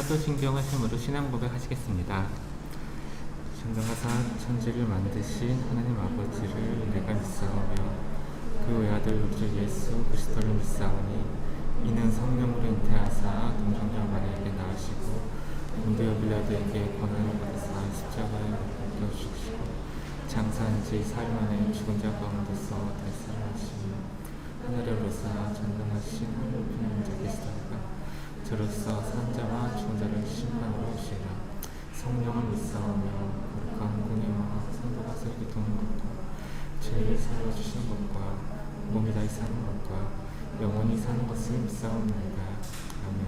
사도신경 하심으로 신앙 고백하시겠습니다. 전능하사 천지를 만드신 하나님 아버지를 내가 믿사오며 그 외아들 우리 주 예수 그리스도를 믿사오니 이는 성령으로 잉태하사 동정녀 마리아에게 낳으시고 본디오 빌라도에게 고난을 받으사 십자가에 못 박혀 죽으시고 장사한 지 사흘 만에 죽은 자 가운데서 다시 살아나시며 하늘에 오르사 전능하신 하늘 높은 자 계시다가 저로서 산 자와 죽은 자를 심판하러 오시리라. 성령을 믿사오며 거룩한 공예와 성도가 세게 도는 것과 죄를 사하여 주시는 것과 몸이 다시 사는 것과 영원히 사는 것을 믿사옵나이다. 아멘.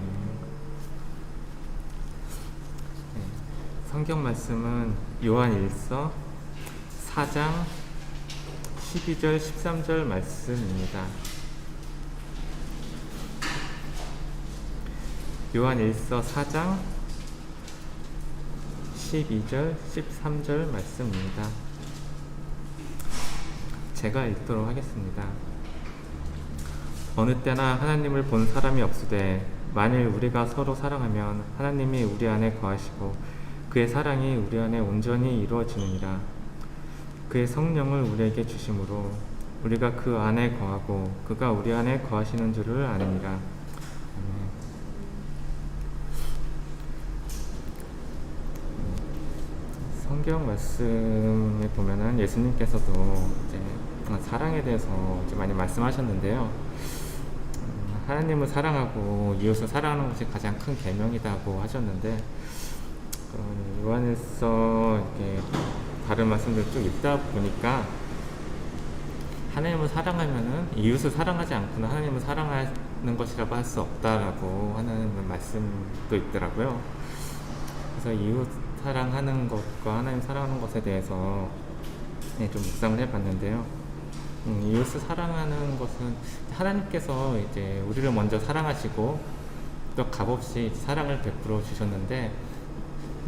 성경 말씀은 요한 1서 4장 12절 13절 말씀입니다. 요한 1서 4장 12절 13절 말씀입니다. 제가 읽도록 하겠습니다. 어느 때나 하나님을 본 사람이 없으되 만일 우리가 서로 사랑하면 하나님이 우리 안에 거하시고 그의 사랑이 우리 안에 온전히 이루어지느니라. 그의 성령을 우리에게 주심으로 우리가 그 안에 거하고 그가 우리 안에 거하시는 줄을 아느니라. 성경 말씀에 보면은 예수님께서도 이제 사랑에 대해서 이제 많이 말씀하셨는데요. 하나님을 사랑하고 이웃을 사랑하는 것이 가장 큰 계명이라고 하셨는데, 요한일서 이렇게 다른 말씀들 쭉 읽다 보니까 하나님을 사랑하면은 이웃을 사랑하지 않고는 하나님을 사랑하는 것이라고 할 수 없다라고 하는 말씀도 있더라고요. 그래서 이웃 사랑하는 것과 하나님 사랑하는 것에 대해서 좀 묵상을 해봤는데요. 이웃을 사랑하는 것은 하나님께서 이제 우리를 먼저 사랑하시고 또 값없이 사랑을 베풀어 주셨는데,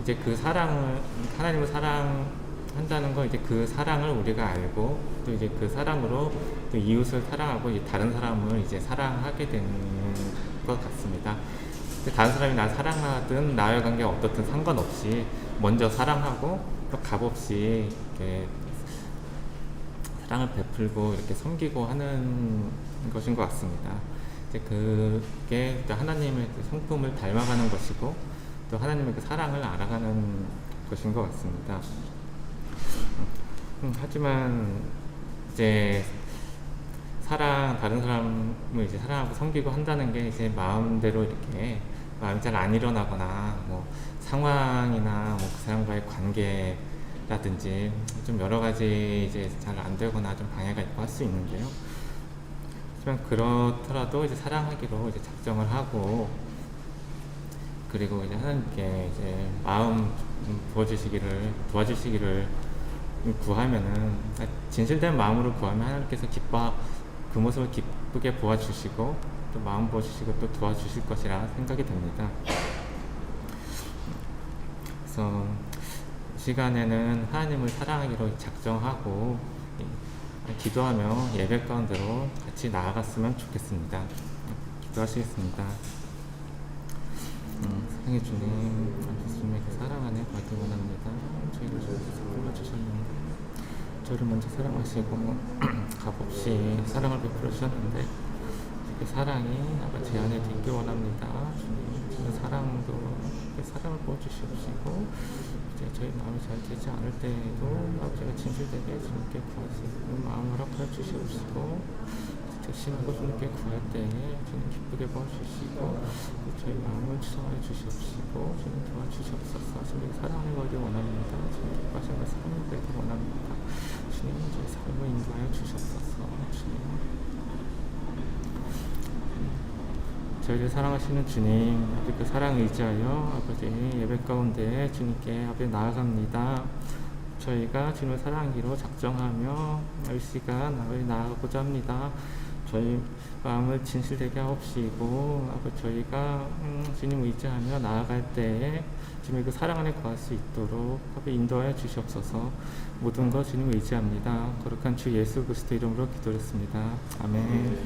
이제 그 사랑을 하나님을 사랑한다는 건 이제 그 사랑을 우리가 알고 또 이제 그 사랑으로 또 이웃을 사랑하고 이제 다른 사람을 이제 사랑하게 되는 것 같습니다. 다른 사람이 나 사랑하든 나와의 관계가 어떻든 상관없이 먼저 사랑하고 또 값없이 이렇게 사랑을 베풀고 이렇게 섬기고 하는 것인 것 같습니다. 이제 그게 하나님의 성품을 닮아가는 것이고 또 하나님의 그 사랑을 알아가는 것인 것 같습니다. 하지만 이제 다른 사람을 이제 사랑하고 섬기고 한다는 게 이제 마음대로 이렇게 마음이 잘 안 일어나거나 뭐 상황이나 뭐 그 사람과의 관계라든지 좀 여러 가지 이제 잘 안 되거나 좀 방해가 있고 할 수 있는데요. 하지만 그렇더라도 이제 사랑하기로 이제 작정을 하고, 그리고 이제 하나님께 이제 마음 도와주시기를 구하면은, 진실된 마음으로 구하면 하나님께서 그 모습을 기쁘게 보아주시고 또 마음 보아주시고 또 도와주실 것이라 생각이 됩니다. 그래서 이 시간에는 하나님을 사랑하기로 작정하고 기도하며 예배 가운데로 같이 나아갔으면 좋겠습니다. 기도하시겠습니다. 사랑의 주님, 예수님에게 사랑 안에 받기 원합니다. 저희를 불러주셨는데 저를 먼저 사랑하시고 값없이 사랑을 베풀어 주셨는데 그 사랑이 아버지 안에 있기 원합니다. 주님, 사랑도 사랑을 부어주시옵시고 이제 저희 마음이 잘 되지 않을 때에도 아버지가 진실되게 주님께 구하시는 마음을 허락하여 주시옵시고, 심하고 주님께 구할 때에 주님 기쁘게 보아주시고 저희 마음을 추성하여 주시옵시고 주님 도와주시옵소서. 주님 사랑을 받기 원합니다. 주님 기뻐하시는 사랑을 받기 원합니다. 주님 저희 삶을 인도하여 주시옵소서. 주님, 저희를 사랑하시는 주님, 아버지 그 사랑 의지하여 아버지 예배 가운데 주님께 아버지 나아갑니다. 저희가 주님을 사랑하기로 작정하며 이 시간 아버지 나아가고자 합니다. 저희 마음을 진실되게 하옵시고 아버지 저희가 주님 의지하며 나아갈 때에 주님의 그 사랑 안에 거할 수 있도록 아버지 인도하여 주시옵소서. 모든 것 주님 의지합니다. 거룩한 주 예수 그리스도 이름으로 기도했습니다. 아멘.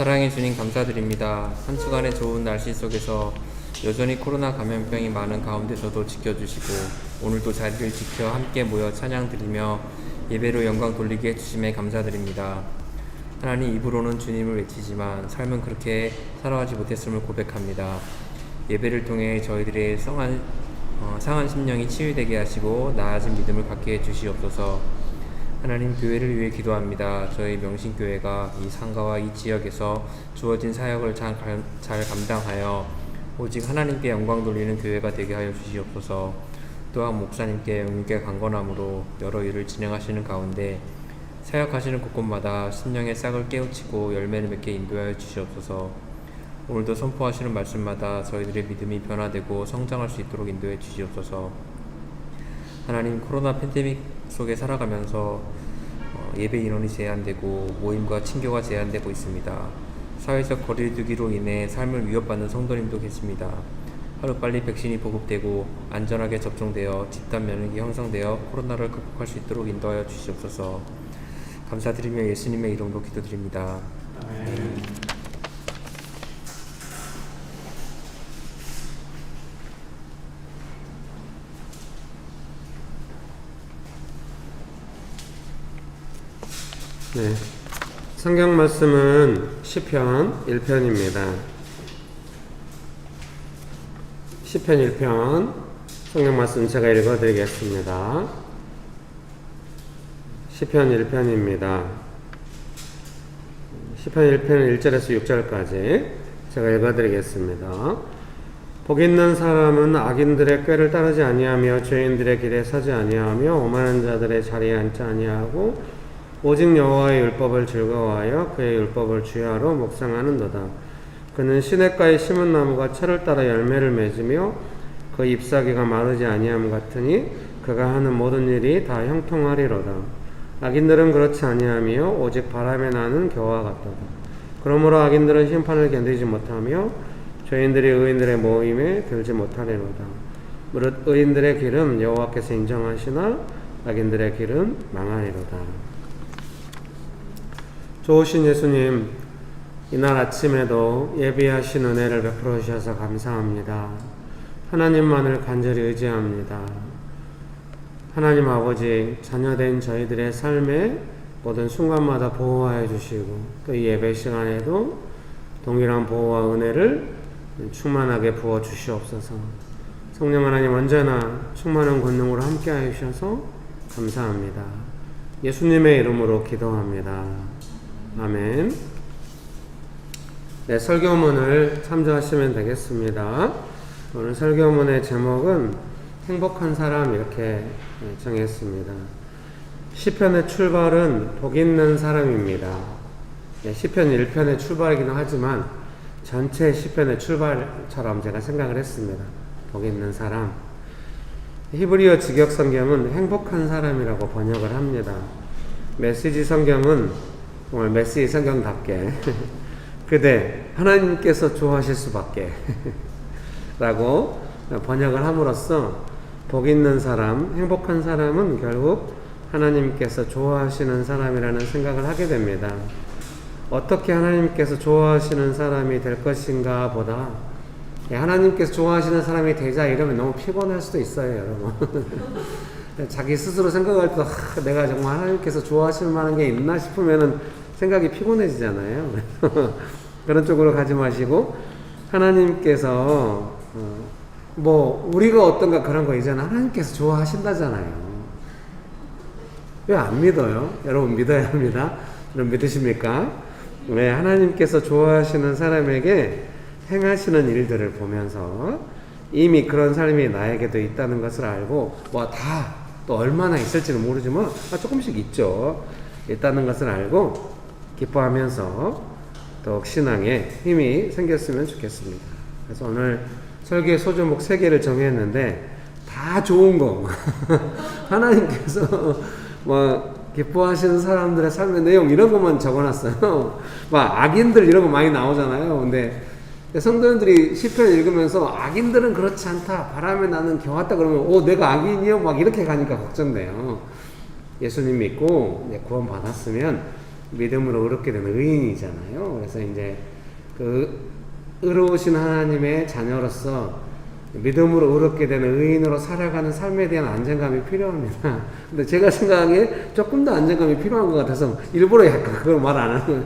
사랑해 주님 감사드립니다. 한 주간의 좋은 날씨 속에서 여전히 코로나 감염병이 많은 가운데서도 지켜주시고 오늘도 자리를 지켜 함께 모여 찬양 드리며 예배로 영광 돌리게 해주심에 감사드립니다. 하나님, 입으로는 주님을 외치지만 삶은 그렇게 살아가지 못했음을 고백합니다. 예배를 통해 저희들의 상한 심령이 치유되게 하시고 나아진 믿음을 갖게 해주시옵소서. 하나님, 교회를 위해 기도합니다. 저희 명신교회가 이 상가와 이 지역에서 주어진 사역을 잘 감당하여 오직 하나님께 영광 돌리는 교회가 되게 하여 주시옵소서. 또한 목사님께 영육의 강건함으로 여러 일을 진행하시는 가운데 사역하시는 곳곳마다 심령의 싹을 깨우치고 열매를 맺게 인도하여 주시옵소서. 오늘도 선포하시는 말씀마다 저희들의 믿음이 변화되고 성장할 수 있도록 인도해 주시옵소서. 하나님, 코로나 팬데믹 속에 살아가면서 예배 인원이 제한되고 모임과 친교가 제한되고 있습니다. 사회적 거리를 두기로 인해 삶을 위협받는 성도님도 계십니다. 하루빨리 백신이 보급되고 안전하게 접종되어 집단 면역이 형성되어 코로나를 극복할 수 있도록 인도하여 주시옵소서. 감사드리며 예수님의 이름으로 기도드립니다. 아멘. 네. 성경 말씀은 시편 1편입니다. 시편 1편 성경 말씀 제가 읽어드리겠습니다. 시편 1편입니다. 시편 1편은 1절에서 6절까지 제가 읽어드리겠습니다. 복 있는 사람은 악인들의 꾀를 따르지 아니하며 죄인들의 길에 서지 아니하며 오만한 자들의 자리에 앉지 아니하고 오직 여호와의 율법을 즐거워하여 그의 율법을 주야로 묵상하는도다. 그는 시냇가에 심은 나무가 철을 따라 열매를 맺으며 그 잎사귀가 마르지 아니함 같으니 그가 하는 모든 일이 다 형통하리로다. 악인들은 그렇지 아니하며 오직 바람에 나는 겨와 같도다. 그러므로 악인들은 심판을 견디지 못하며 죄인들이 의인들의 모임에 들지 못하리로다. 무릇 의인들의 길은 여호와께서 인정하시나 악인들의 길은 망하리로다. 좋으신 예수님, 이날 아침에도 예비하신 은혜를 베풀어 주셔서 감사합니다. 하나님만을 간절히 의지합니다. 하나님 아버지, 자녀된 저희들의 삶에 모든 순간마다 보호하여 주시고 또 이 예배 시간에도 동일한 보호와 은혜를 충만하게 부어 주시옵소서. 성령 하나님 언제나 충만한 권능으로 함께하여 주셔서 감사합니다. 예수님의 이름으로 기도합니다. 아멘. 네, 설교문을 참조하시면 되겠습니다. 오늘 설교문의 제목은 행복한 사람 이렇게 정했습니다. 시편의 출발은 복 있는 사람입니다. 네, 시편 1편의 출발이기도 하지만 전체 시편의 출발처럼 제가 생각을 했습니다. 복 있는 사람. 히브리어 직역 성경은 행복한 사람이라고 번역을 합니다. 메시지 성경은 정말 메시지 성경답게 그대 하나님께서 좋아하실 수밖에 라고 번역을 함으로써 복 있는 사람, 행복한 사람은 결국 하나님께서 좋아하시는 사람이라는 생각을 하게 됩니다. 어떻게 하나님께서 좋아하시는 사람이 될 것인가 보다 하나님께서 좋아하시는 사람이 되자 이러면 너무 피곤할 수도 있어요, 여러분. 자기 스스로 생각할 때 내가 정말 하나님께서 좋아하실 만한 게 있나 싶으면은 생각이 피곤해지잖아요. 그런 쪽으로 가지 마시고 하나님께서 뭐 우리가 어떤가 그런 거 이제는 하나님께서 좋아하신다잖아요. 왜 안 믿어요? 여러분 믿어야 합니다. 여러분 믿으십니까? 왜 하나님께서 좋아하시는 사람에게 행하시는 일들을 보면서 이미 그런 삶이 나에게도 있다는 것을 알고 뭐 다 또 얼마나 있을지는 모르지만 조금씩 있죠. 있다는 것을 알고 기뻐하면서 더욱 신앙에 힘이 생겼으면 좋겠습니다. 그래서 오늘 설교의 소제목 3개를 정했는데 다 좋은 거 하나님께서 뭐 기뻐하시는 사람들의 삶의 내용 이런 것만 적어놨어요. 막 악인들 이런 거 많이 나오잖아요. 근데 성도님들이 시편 읽으면서 악인들은 그렇지 않다, 바람에 나는 겨왔다 그러면 내가 악인이요? 막 이렇게 가니까 걱정돼요. 예수님 믿고 구원 받았으면 믿음으로 의롭게 되는 의인이잖아요. 그래서 이제 그 의로우신 하나님의 자녀로서 믿음으로 의롭게 되는 의인으로 살아가는 삶에 대한 안정감이 필요합니다. 근데 제가 생각하기에 조금 더 안정감이 필요한 것 같아서 일부러 약간 그걸 말 안 하는.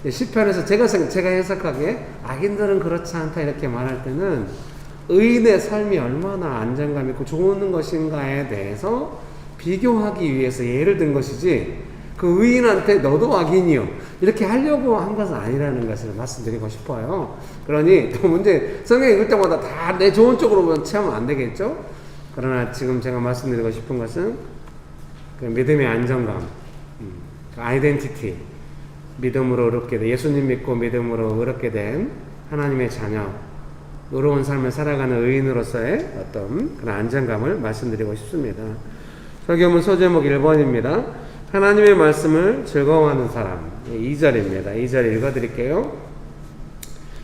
시편에서 제가 해석하기에 악인들은 그렇지 않다 이렇게 말할 때는 의인의 삶이 얼마나 안정감 있고 좋은 것인가에 대해서 비교하기 위해서 예를 든 것이지 그 의인한테 너도 악인이요 이렇게 하려고 한 것은 아니라는 것을 말씀드리고 싶어요. 그러니 또 문제 성경 읽을 때마다 다 내 좋은 쪽으로만 취하면 안 되겠죠. 그러나 지금 제가 말씀드리고 싶은 것은 그 믿음의 안정감, 그 아이덴티티, 믿음으로 의롭게 된, 예수님 믿고 믿음으로 의롭게 된 하나님의 자녀, 의로운 삶을 살아가는 의인으로서의 어떤 그런 안정감을 말씀드리고 싶습니다. 설교문 소제목 1번입니다. 하나님의 말씀을 즐거워하는 사람. 2절입니다. 2절 읽어드릴게요.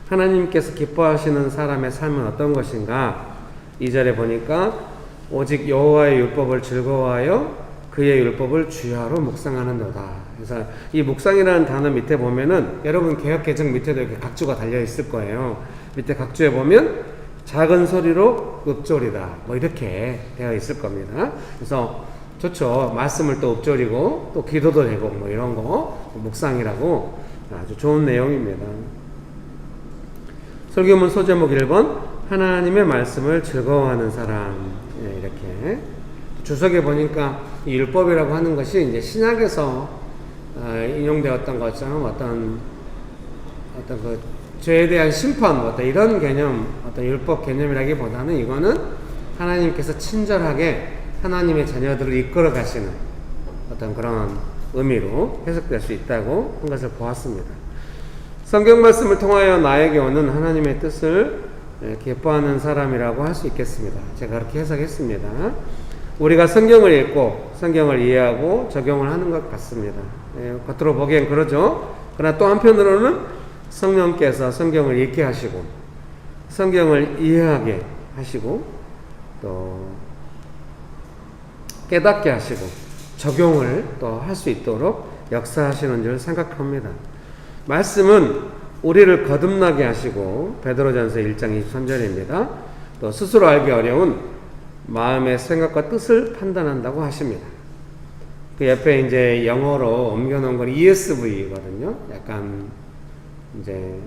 하나님께서 기뻐하시는 사람의 삶은 어떤 것인가? 2절에 보니까 오직 여호와의 율법을 즐거워하여 그의 율법을 주야로 묵상하는도다. 그래서 이 묵상이라는 단어 밑에 보면은 여러분 개역개정 밑에도 이렇게 각주가 달려 있을 거예요. 밑에 각주에 보면 작은 소리로 읊조리다 뭐 이렇게 되어 있을 겁니다. 그래서 좋죠. 말씀을 또 읊조리고 또 기도도 되고 뭐 이런 거 묵상이라고 아주 좋은 내용입니다. 설교문 소제목 1번 하나님의 말씀을 즐거워하는 사람. 이렇게 주석에 보니까 이 율법이라고 하는 것이 이제 신약에서 인용되었던 것처럼 어떤 그 죄에 대한 심판, 어떤 이런 개념, 어떤 율법 개념이라기보다는 이거는 하나님께서 친절하게 하나님의 자녀들을 이끌어 가시는 어떤 그런 의미로 해석될 수 있다고 한 것을 보았습니다. 성경 말씀을 통하여 나에게 오는 하나님의 뜻을 기뻐하는 사람이라고 할 수 있겠습니다. 제가 그렇게 해석했습니다. 우리가 성경을 읽고 성경을 이해하고 적용을 하는 것 같습니다. 겉으로 보기엔 그러죠. 그러나 또 한편으로는 성령께서 성경을 읽게 하시고 성경을 이해하게 하시고 또 깨닫게 하시고 적용을 또 할 수 있도록 역사하시는 줄 생각합니다. 말씀은 우리를 거듭나게 하시고 베드로전서 1장 23절입니다. 또 스스로 알기 어려운 마음의 생각과 뜻을 판단한다고 하십니다. 그 옆에 이제 영어로 옮겨놓은 건 ESV거든요. 약간 이제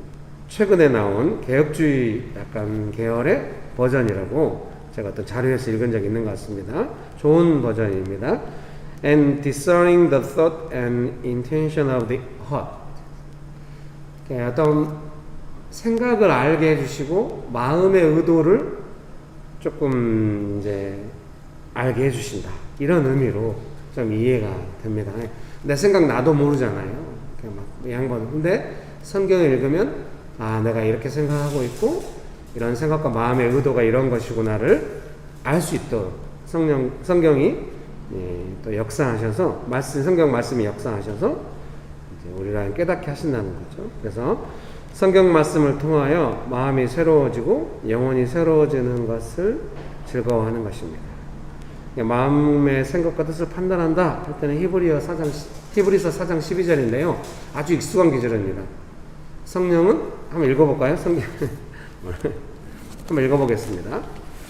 최근에 나온 개혁주의 약간 계열의 버전이라고 제가 또 자료에서 읽은 적이 있는 것 같습니다. 좋은 버전입니다. And discerning the thought and intention of the heart. 어떤 생각을 알게 해주시고 마음의 의도를 조금 이제 알게 해주신다. 이런 의미로 좀 이해가 됩니다. 내 생각 나도 모르잖아요. 막 양반. 근데 성경을 읽으면 아 내가 이렇게 생각하고 있고 이런 생각과 마음의 의도가 이런 것이구나를 알 수 있도록 성경이 또 역사하셔서 성경 말씀이 역사하셔서 이제 우리가 깨닫게 하신다는 거죠. 그래서 성경 말씀을 통하여 마음이 새로워지고 영혼이 새로워지는 것을 즐거워하는 것입니다. 마음의 생각과 뜻을 판단한다 할 때는 히브리서 4장 12절인데요. 아주 익숙한 기절입니다. 성령은 한번 읽어볼까요? 성경 한번 읽어보겠습니다.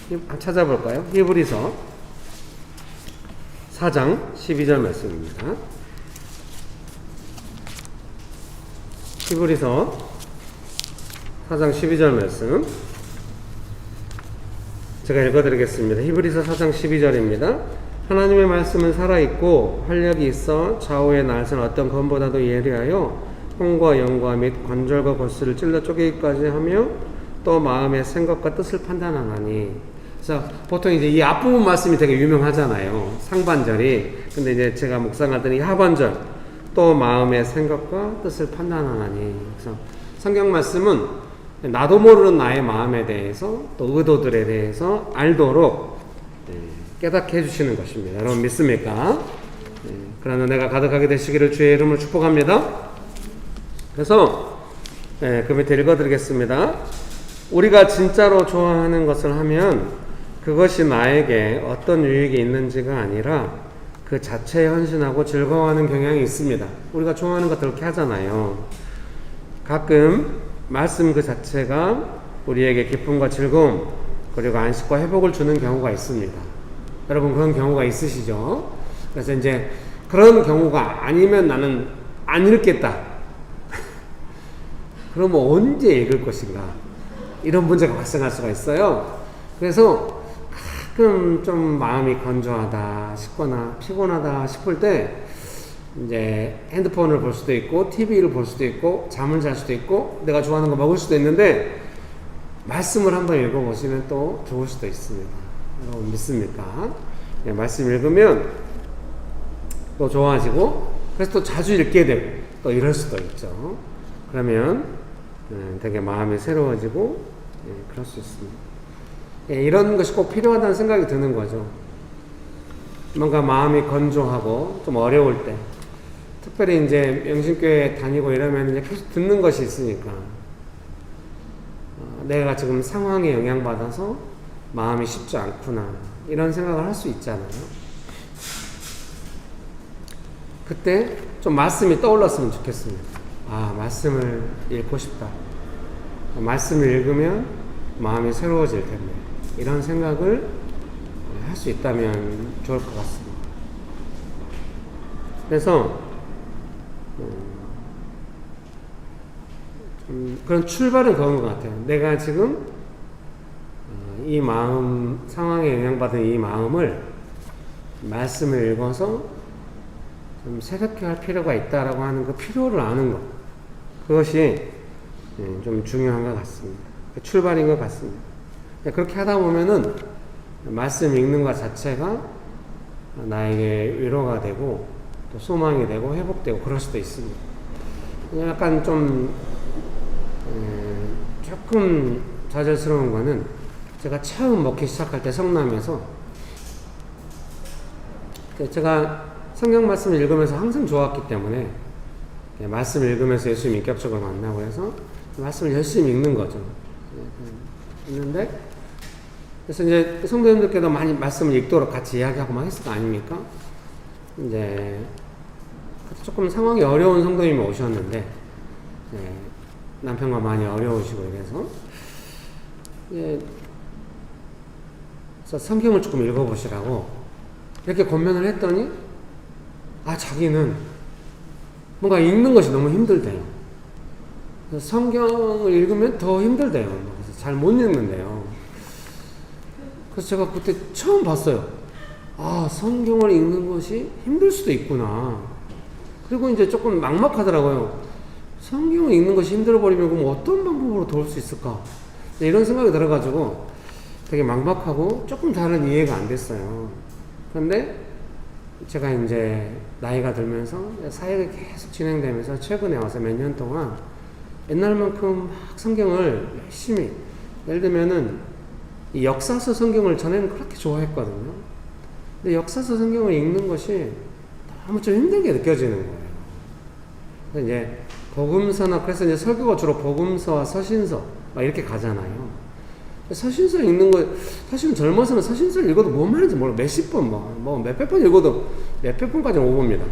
한번 찾아볼까요? 히브리서 4장 12절 말씀입니다. 히브리서 4장 12절 말씀 제가 읽어드리겠습니다. 히브리서 4장 12절입니다. 하나님의 말씀은 살아있고 활력이 있어 좌우의 날선 어떤 검보다도 예리하여 혼과 영과 및 관절과 골수를 찔러 쪼개기까지 하며 또 마음의 생각과 뜻을 판단하나니. 그래서 보통 이제 이 앞부분 말씀이 되게 유명하잖아요. 상반절이. 근데 이제 제가 묵상할 때는 이 하반절 또 마음의 생각과 뜻을 판단하나니. 그래서 성경 말씀은 나도 모르는 나의 마음에 대해서 또 의도들에 대해서 알도록 깨닫게 해주시는 것입니다. 여러분 믿습니까? 그러나 내가 가득하게 되시기를 주의 이름으로 축복합니다. 그래서 그 밑에 읽어드리겠습니다. 우리가 진짜로 좋아하는 것을 하면 그것이 나에게 어떤 유익이 있는지가 아니라 그 자체에 헌신하고 즐거워하는 경향이 있습니다. 우리가 좋아하는 것들 그렇게 하잖아요. 가끔 말씀 그 자체가 우리에게 기쁨과 즐거움 그리고 안식과 회복을 주는 경우가 있습니다. 여러분 그런 경우가 있으시죠? 그래서 이제 그런 경우가 아니면 나는 안 읽겠다. 그러면 언제 읽을 것인가? 이런 문제가 발생할 수가 있어요. 그래서 가끔 좀 마음이 건조하다 싶거나 피곤하다 싶을 때 이제 핸드폰을 볼 수도 있고 TV를 볼 수도 있고 잠을 잘 수도 있고 내가 좋아하는 거 먹을 수도 있는데 말씀을 한번 읽어보시면 또 좋을 수도 있습니다. 여러분 믿습니까? 말씀 읽으면 또 좋아지고 그래서 또 자주 읽게 되고 또 이럴 수도 있죠. 그러면 되게 마음이 새로워지고 그럴 수 있습니다. 이런 것이 꼭 필요하다는 생각이 드는 거죠. 뭔가 마음이 건조하고 좀 어려울 때 특별히 이제 영신교회 다니고 이러면 이제 계속 듣는 것이 있으니까 내가 지금 상황에 영향받아서 마음이 쉽지 않구나 이런 생각을 할 수 있잖아요. 그때 좀 말씀이 떠올랐으면 좋겠습니다. 아, 말씀을 읽고 싶다. 말씀을 읽으면 마음이 새로워질 텐데 이런 생각을 할 수 있다면 좋을 것 같습니다. 그래서 그런 출발은 그런 것 같아요. 내가 지금 이 마음, 상황에 영향받은 이 마음을 말씀을 읽어서 좀 새롭게 할 필요가 있다라고 하는 그 필요를 아는 것, 그것이 좀 중요한 것 같습니다. 출발인 것 같습니다. 그렇게 하다 보면은 말씀 읽는 것 자체가 나에게 위로가 되고 또 소망이 되고 회복되고 그럴 수도 있습니다. 약간 좀 조금 좌절스러운 거는 제가 처음 먹기 시작할 때 성남에서 제가 성경 말씀을 읽으면서 항상 좋았기 때문에 말씀을 읽으면서 예수님 인격적으로 만나고 해서 말씀을 열심히 읽는 거죠. 읽는데 그래서 이제 성도님들께도 많이 말씀을 읽도록 같이 이야기하고 막 했을 거 아닙니까? 이제 조금 상황이 어려운 성도님이 오셨는데 남편과 많이 어려우시고 이래서 그래서 성경을 조금 읽어보시라고 이렇게 권면을 했더니 자기는 뭔가 읽는 것이 너무 힘들대요. 그래서 성경을 읽으면 더 힘들대요. 그래서 잘 못 읽는데요. 그래서 제가 그때 처음 봤어요. 성경을 읽는 것이 힘들 수도 있구나. 그리고 이제 조금 막막하더라고요. 성경을 읽는 것이 힘들어버리면 그럼 어떤 방법으로 도울 수 있을까? 이런 생각이 들어가지고 되게 막막하고 조금 다른 이해가 안 됐어요. 그런데 제가 이제 나이가 들면서 사역이 계속 진행되면서 최근에 와서 몇 년 동안 옛날만큼 막 성경을 열심히, 예를 들면은 이 역사서 성경을 전에는 그렇게 좋아했거든요. 근데 역사서 성경을 읽는 것이 너무 좀 힘들게 느껴지는 거예요. 그래서 이제 복음서나, 그래서 이제 설교가 주로 복음서와 서신서 막 이렇게 가잖아요. 서신서 읽는 거, 사실은 젊어서는 서신서를 읽어도 뭔 말인지 몰라. 몇십 번, 뭐 몇백 번 읽어도 몇백 번까지는 못 봅니다.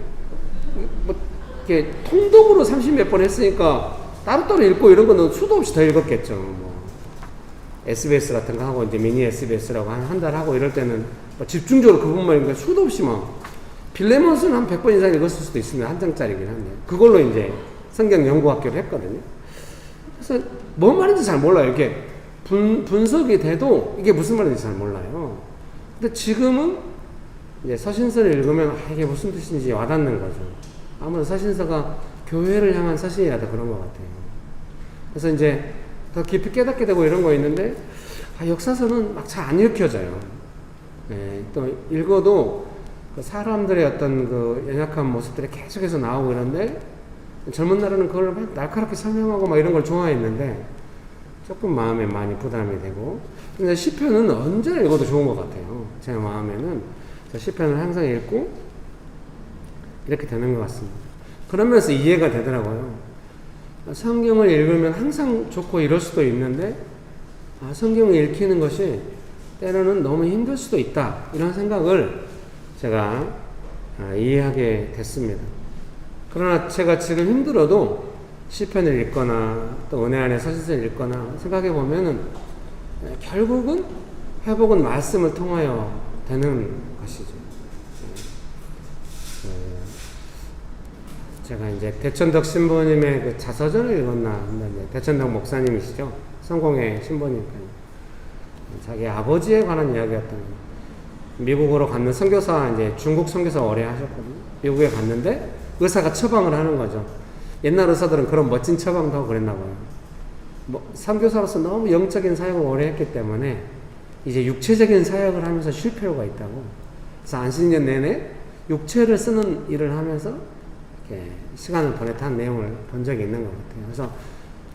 뭐, 이렇게 통독으로 30몇 번 했으니까 따로따로 읽고 이런 거는 수도 없이 더 읽었겠죠. 뭐. SBS 같은 거 하고, 이제 미니 SBS라고 한 달 하고 이럴 때는 뭐 집중적으로 그 부분만 읽으니까 수도 없이 빌레몬스는 한 100번 이상 읽었을 수도 있습니다. 한 장짜리긴 한데. 그걸로 이제 성경 연구학교를 했거든요. 그래서 뭔 말인지 잘 몰라요. 이렇게 분석이 돼도 이게 무슨 말인지 잘 몰라요. 근데 지금은 이제 서신서를 읽으면 이게 무슨 뜻인지 와닿는 거죠. 아무래도 서신서가 교회를 향한 서신이라도 그런 것 같아요. 그래서 이제 더 깊이 깨닫게 되고 이런 거 있는데 역사서는 막 잘 안 읽혀져요. 또 읽어도 그 사람들의 어떤 그 연약한 모습들이 계속해서 나오고 이런데 젊은 날에는 그걸 막 날카롭게 설명하고 막 이런 걸 좋아했는데 조금 마음에 많이 부담이 되고. 근데 시편은 언제나 읽어도 좋은 것 같아요. 제 마음에는 시편을 항상 읽고 이렇게 되는 것 같습니다. 그러면서 이해가 되더라고요. 성경을 읽으면 항상 좋고 이럴 수도 있는데 성경을 읽히는 것이 때로는 너무 힘들 수도 있다, 이런 생각을 제가 이해하게 됐습니다. 그러나 제가 지금 힘들어도 시편을 읽거나 또 은혜 안에 서신서를 읽거나 생각해 보면은 결국은 회복은 말씀을 통하여 되는 것이죠. 제가 이제 대천덕 신부님의 그 자서전을 읽었나 한데, 대천덕 목사님이시죠. 성공회 신부님까지. 자기 아버지에 관한 이야기였던 거예요. 미국으로 갔는 선교사, 이제 중국 선교사 오래 하셨거든요. 미국에 갔는데 의사가 처방을 하는 거죠. 옛날 의사들은 그런 멋진 처방도 하고 그랬나 봐요. 선교사로서 너무 영적인 사역을 오래 했기 때문에 이제 육체적인 사역을 하면서 쉴 필요가 있다고. 그래서 안식년 내내 육체를 쓰는 일을 하면서 이렇게 시간을 보냈다는 내용을 본 적이 있는 것 같아요. 그래서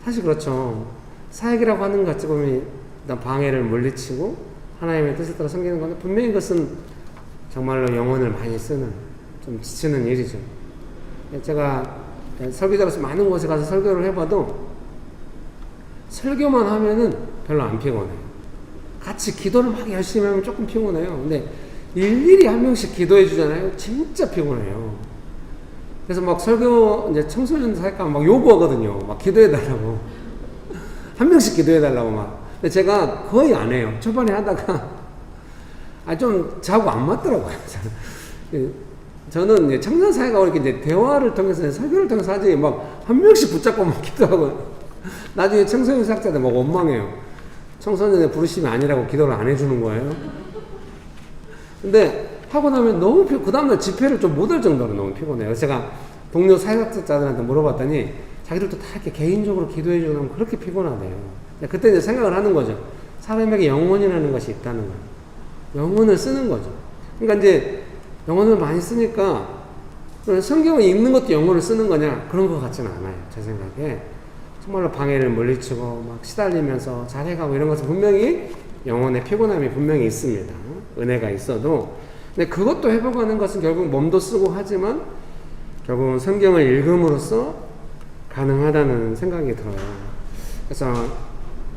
사실 그렇죠. 사역이라고 하는 것 같이 보면 일단 방해를 물리치고 하나님의 뜻에 따라 섬기는 건데, 분명히 그것은 정말로 영혼을 많이 쓰는, 좀 지치는 일이죠. 제가 설교자로서 많은 곳에 가서 설교를 해봐도 설교만 하면은 별로 안 피곤해요. 같이 기도를 막 열심히 하면 조금 피곤해요. 근데 일일이 한 명씩 기도해 주잖아요. 진짜 피곤해요. 그래서 막 설교, 이제 청소년들 할까 막 요구하거든요. 막 기도해 달라고. 한 명씩 기도해 달라고 막. 근데 제가 거의 안 해요. 초반에 하다가 좀 자고 안 맞더라고요. 저는 이제 청년 사회가 이렇게 이제 대화를 통해서 설교를 통해서 하지 막 한 명씩 붙잡고 막 기도하고 나중에 청소년 사역자들 막 원망해요. 청소년의 부르심이 아니라고 기도를 안 해주는 거예요. 근데 하고 나면 너무 그 다음날 집회를 좀 못 할 정도로 너무 피곤해요. 그래서 제가 동료 사역자들한테 물어봤더니 자기들도 다 이렇게 개인적으로 기도해주고 나면 그렇게 피곤하대요. 그때 이제 생각을 하는 거죠. 사람에게 영혼이라는 것이 있다는 거예요. 영혼을 쓰는 거죠. 그러니까 이제 영혼을 많이 쓰니까 성경을 읽는 것도 영혼을 쓰는 거냐? 그런 것 같지는 않아요. 제 생각에. 정말로 방해를 물리치고 막 시달리면서 잘해가고 이런 것은 분명히 영혼의 피곤함이 분명히 있습니다. 은혜가 있어도. 근데 그것도 회복하는 것은 결국 몸도 쓰고 하지만 결국은 성경을 읽음으로써 가능하다는 생각이 들어요. 그래서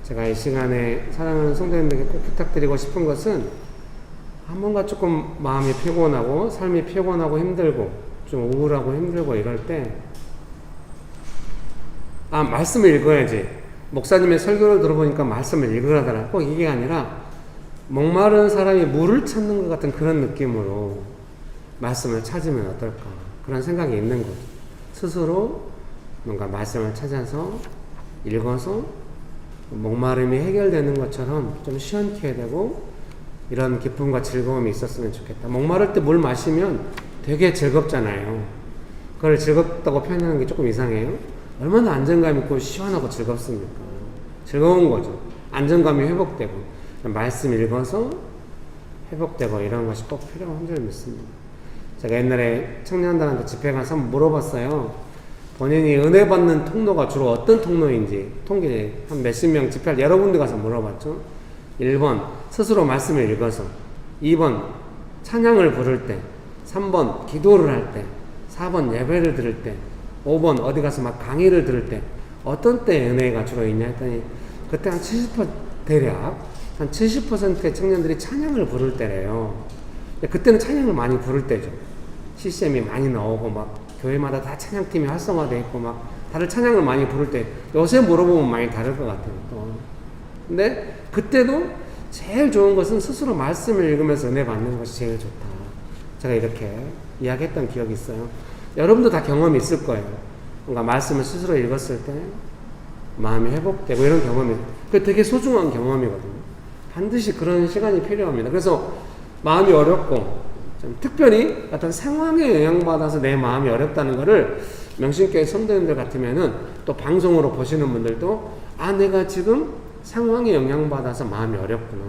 제가 이 시간에 사랑하는 성도님들에게 꼭 부탁드리고 싶은 것은 뭔가 조금 마음이 피곤하고 삶이 피곤하고 힘들고 좀 우울하고 힘들고 이럴 때 말씀을 읽어야지. 목사님의 설교를 들어보니까 말씀을 읽으라더라. 꼭 이게 아니라 목마른 사람이 물을 찾는 것 같은 그런 느낌으로 말씀을 찾으면 어떨까 그런 생각이 있는 거죠. 스스로 뭔가 말씀을 찾아서 읽어서 목마름이 해결되는 것처럼 좀 시원케 되고 이런 기쁨과 즐거움이 있었으면 좋겠다. 목마를 때 물 마시면 되게 즐겁잖아요. 그걸 즐겁다고 표현하는 게 조금 이상해요. 얼마나 안정감 있고 시원하고 즐겁습니까? 즐거운 거죠. 안정감이 회복되고 말씀 읽어서 회복되고 이런 것이 꼭 필요한 줄 믿습니다. 제가 옛날에 청년들한테 집회 가서 한번 물어봤어요. 본인이 은혜 받는 통로가 주로 어떤 통로인지 통계 한 몇십 명 집회를 여러 군데 가서 물어봤죠. 1번 스스로 말씀을 읽어서, 2번 찬양을 부를 때, 3번 기도를 할 때, 4번 예배를 들을 때, 5번 어디 가서 막 강의를 들을 때 어떤 때 은혜가 주로 있냐 했더니 그때 한 70% 대략 한 70%의 청년들이 찬양을 부를 때래요. 그때는 찬양을 많이 부를 때죠. CCM이 많이 나오고 막 교회마다 다 찬양팀이 활성화되어 있고 막 다들 찬양을 많이 부를 때 요새 물어보면 많이 다를 것 같아요. 또. 근데 그때도 제일 좋은 것은 스스로 말씀을 읽으면서 은혜 받는 것이 제일 좋다. 제가 이렇게 이야기했던 기억이 있어요. 여러분도 다 경험이 있을 거예요. 뭔가 말씀을 스스로 읽었을 때 마음이 회복되고 이런 경험이, 그게 되게 소중한 경험이거든요. 반드시 그런 시간이 필요합니다. 그래서 마음이 어렵고 좀 특별히 어떤 상황에 영향받아서 내 마음이 어렵다는 거를 명신교회 성도님들 같으면은 또 방송으로 보시는 분들도 내가 지금 상황에 영향받아서 마음이 어렵구나,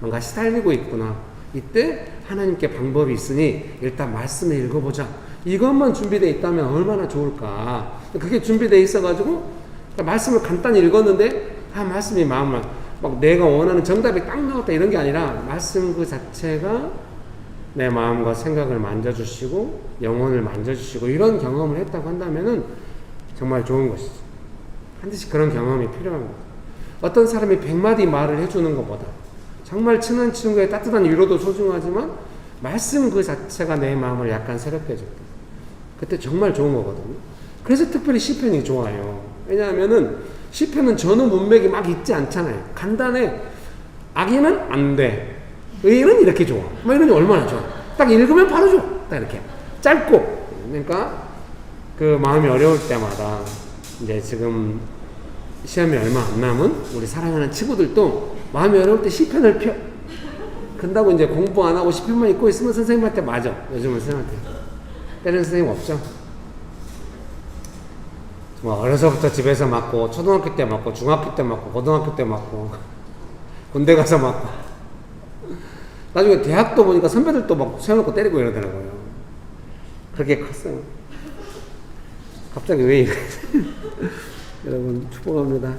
뭔가 시달리고 있구나, 이때 하나님께 방법이 있으니 일단 말씀을 읽어보자, 이것만 준비되어 있다면 얼마나 좋을까. 그게 준비되어 있어가지고 말씀을 간단히 읽었는데 말씀이 마음을 막 내가 원하는 정답이 딱 나왔다 이런 게 아니라 말씀 그 자체가 내 마음과 생각을 만져주시고 영혼을 만져주시고 이런 경험을 했다고 한다면은 정말 좋은 것이죠. 반드시 그런 경험이 필요한 거죠. 어떤 사람이 100마디 말을 해주는 것보다 정말 친한 친구의 따뜻한 위로도 소중하지만 말씀 그 자체가 내 마음을 약간 새롭게 해줄 때 그때 정말 좋은 거거든요. 그래서 특별히 시편이 좋아요. 왜냐하면은 시편은 전후 문맥이 막 있지 않잖아요. 간단해. 악인은 안 돼, 의인은 이렇게 좋아, 뭐 이런 게 얼마나 좋아. 딱 읽으면 바로 좋아. 딱 이렇게 짧고. 그러니까 그 마음이 어려울 때마다 이제 지금 시험이 얼마 안 남은 우리 사랑하는 친구들도 마음이 어려울 때 시편을 펴. 근다고 이제 공부 안 하고 시편만 읽고 있으면 선생님한테 맞아. 요즘은 선생님한테 때리는 선생님 없죠. 정말 어려서부터 집에서 맞고, 초등학교 때 맞고, 중학교 때 맞고, 고등학교 때 맞고, 군대 가서 맞고, 나중에 대학도 보니까 선배들도 막 세워놓고 때리고 이러더라고요. 그렇게 컸어요. 갑자기 왜 이래? 여러분 축복합니다.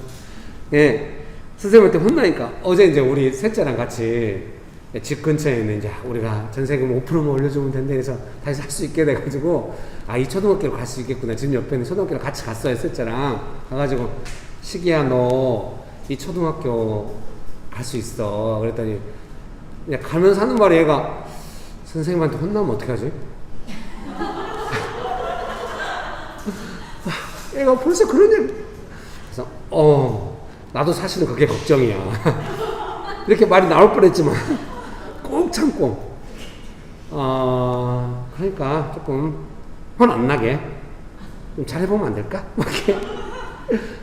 예, 선생님한테 혼나니까 어제 이제 우리 셋째랑 같이 집 근처에 있는 이제 우리가 전세금 5%만 올려주면 된다 해서 다시 살 수 있게 돼가지고 이 초등학교로 갈 수 있겠구나. 집 옆에 있는 초등학교를 같이 갔어요. 셋째랑 가가지고 시기야 너 이 초등학교 갈 수 있어. 그랬더니 그냥 가면서 하는 말에 얘가 선생님한테 혼나면 어떡하지? 얘가 벌써 그런 얘기. 그래서 나도 사실은 그게 걱정이야. 이렇게 말이 나올 뻔했지만 꼭 참고 그러니까 조금 혼 안 나게 좀 잘해보면 안 될까? 막 이렇게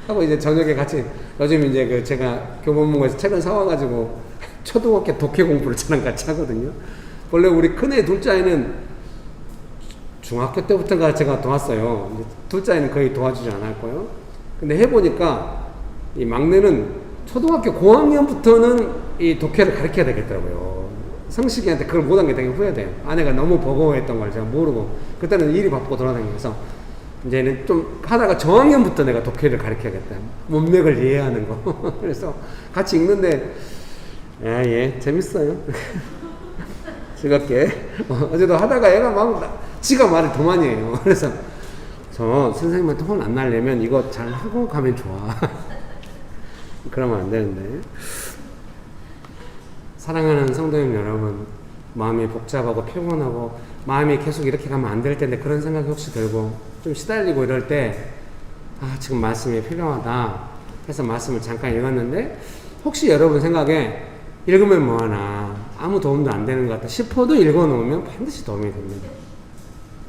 하고 이제 저녁에 같이 요즘 이제 그 제가 교보문고에서 책을 사와가지고 초등학교 독해 공부를 저랑 같이 하거든요. 원래 우리 큰애 둘째아이는 중학교 때부터가 제가 도왔어요. 이제 둘째아이는 거의 도와주지 않았고요. 근데 해보니까 이 막내는 초등학교 고학년부터는 이 독해를 가르쳐야 되겠더라고요. 성식이한테 그걸 못한 게 되게 후회돼요. 아내가 너무 버거워했던 걸 제가 모르고 그때는 일이 바쁘고 돌아다니면서 이제는 좀 하다가 저학년부터 내가 독해를 가르쳐야겠다. 문맥을 이해하는 거. 그래서 같이 읽는데 예 재밌어요. 즐겁게 어제도 하다가 얘가 막 지가 말을 더 많이 해요. 그래서 저 선생님한테 혼 안 날려면 이거 잘 하고 가면 좋아. 그러면 안 되는데. 사랑하는 성도님 여러분, 마음이 복잡하고 피곤하고 마음이 계속 이렇게 가면 안 될 텐데 그런 생각이 혹시 들고 좀 시달리고 이럴 때 지금 말씀이 필요하다 해서 말씀을 잠깐 읽었는데 혹시 여러분 생각에 읽으면 뭐하나 아무 도움도 안 되는 것 같다 싶어도 읽어놓으면 반드시 도움이 됩니다.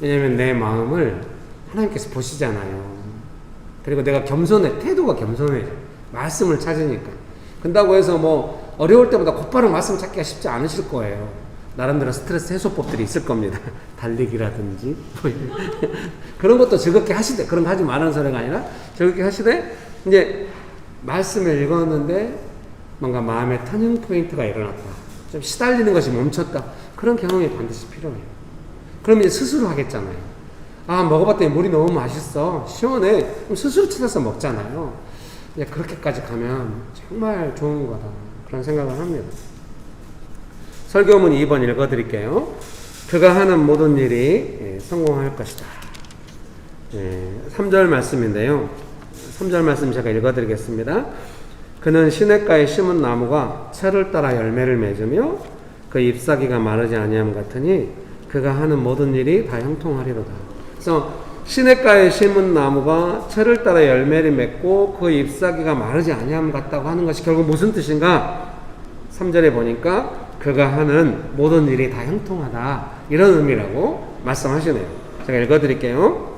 왜냐면 내 마음을 하나님께서 보시잖아요. 그리고 내가 겸손해, 태도가 겸손해. 말씀을 찾으니까. 그런다고 해서 뭐 어려울 때보다 곧바로 말씀 찾기가 쉽지 않으실 거예요. 나름대로 스트레스 해소법들이 있을 겁니다. 달리기라든지 그런 것도 즐겁게 하시되, 그런 거 하지 말라는 소리가 아니라 즐겁게 하시되 이제 말씀을 읽었는데 뭔가 마음의 터닝 포인트가 일어났다. 좀 시달리는 것이 멈췄다. 그런 경험이 반드시 필요해요. 그럼 이제 스스로 하겠잖아요. 먹어봤더니 물이 너무 맛있어. 시원해. 그럼 스스로 찾아서 먹잖아요. 이제 그렇게까지 가면 정말 좋은 거다. 그런 생각을 합니다. 설교문 2번 읽어드릴게요. 그가 하는 모든 일이 성공할 것이다. 3절 말씀인데요. 3절 말씀 제가 읽어드리겠습니다. 그는 시냇가에 심은 나무가 철을 따라 열매를 맺으며 그 잎사귀가 마르지 아니함 같으니 그가 하는 모든 일이 다 형통하리로다. 그래서 시냇가에 심은 나무가 철을 따라 열매를 맺고 그 잎사귀가 마르지 아니함 같다고 하는 것이 결국 무슨 뜻인가? 3절에 보니까 그가 하는 모든 일이 다 형통하다 이런 의미라고 말씀하시네요. 제가 읽어드릴게요.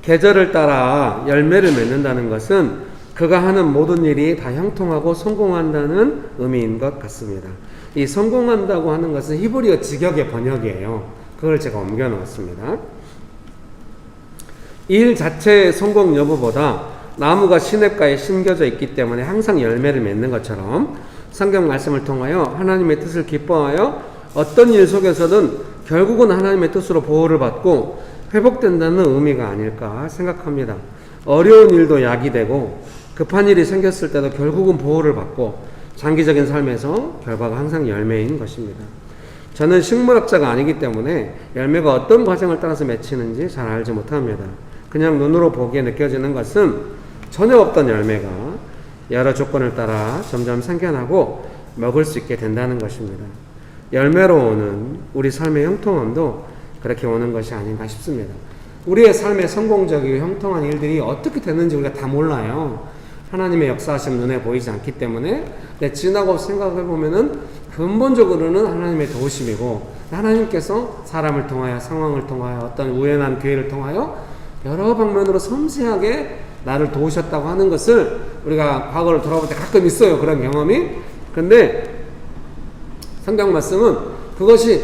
계절을 따라 열매를 맺는다는 것은 그가 하는 모든 일이 다 형통하고 성공한다는 의미인 것 같습니다. 이 성공한다고 하는 것은 히브리어 직역의 번역이에요. 그걸 제가 옮겨 놓았습니다. 일 자체의 성공 여부보다 나무가 시냇가에 심겨져 있기 때문에 항상 열매를 맺는 것처럼 성경 말씀을 통하여 하나님의 뜻을 기뻐하여 어떤 일 속에서든 결국은 하나님의 뜻으로 보호를 받고 회복된다는 의미가 아닐까 생각합니다. 어려운 일도 약이 되고 급한 일이 생겼을 때도 결국은 보호를 받고 장기적인 삶에서 결과가 항상 열매인 것입니다. 저는 식물학자가 아니기 때문에 열매가 어떤 과정을 따라서 맺히는지 잘 알지 못합니다. 그냥 눈으로 보기에 느껴지는 것은 전혀 없던 열매가 여러 조건을 따라 점점 생겨나고 먹을 수 있게 된다는 것입니다. 열매로 오는 우리 삶의 형통함도 그렇게 오는 것이 아닌가 싶습니다. 우리의 삶의 성공적이고 형통한 일들이 어떻게 되는지 우리가 다 몰라요. 하나님의 역사하심 눈에 보이지 않기 때문에 지나고 생각해 보면은 근본적으로는 하나님의 도우심이고 하나님께서 사람을 통하여 상황을 통하여 어떤 우연한 기회를 통하여 여러 방면으로 섬세하게 나를 도우셨다고 하는 것을 우리가 과거를 돌아볼 때 가끔 있어요. 그런 경험이. 근데 성경 말씀은 그것이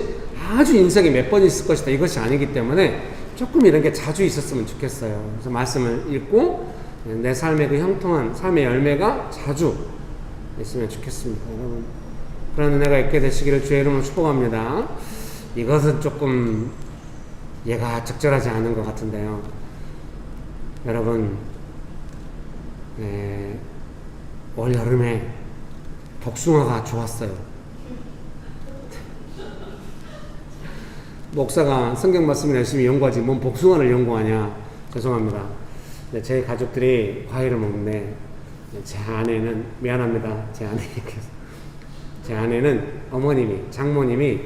아주 인생에 몇 번 있을 것이다 이것이 아니기 때문에 조금 이런 게 자주 있었으면 좋겠어요. 그래서 말씀을 읽고 내 삶의 그 형통한 삶의 열매가 자주 있으면 좋겠습니다. 여러분 그런 은혜가 있게 되시기를 주의 이름으로 축복합니다. 이것은 조금 얘가 적절하지 않은 것 같은데요. 여러분 올 여름에 복숭아가 좋았어요. 목사가 성경 말씀을 열심히 연구하지 뭔 복숭아를 연구하냐. 죄송합니다. 제 가족들이 과일을 먹는데 제 아내는 미안합니다. 제 아내는 어머님이 장모님이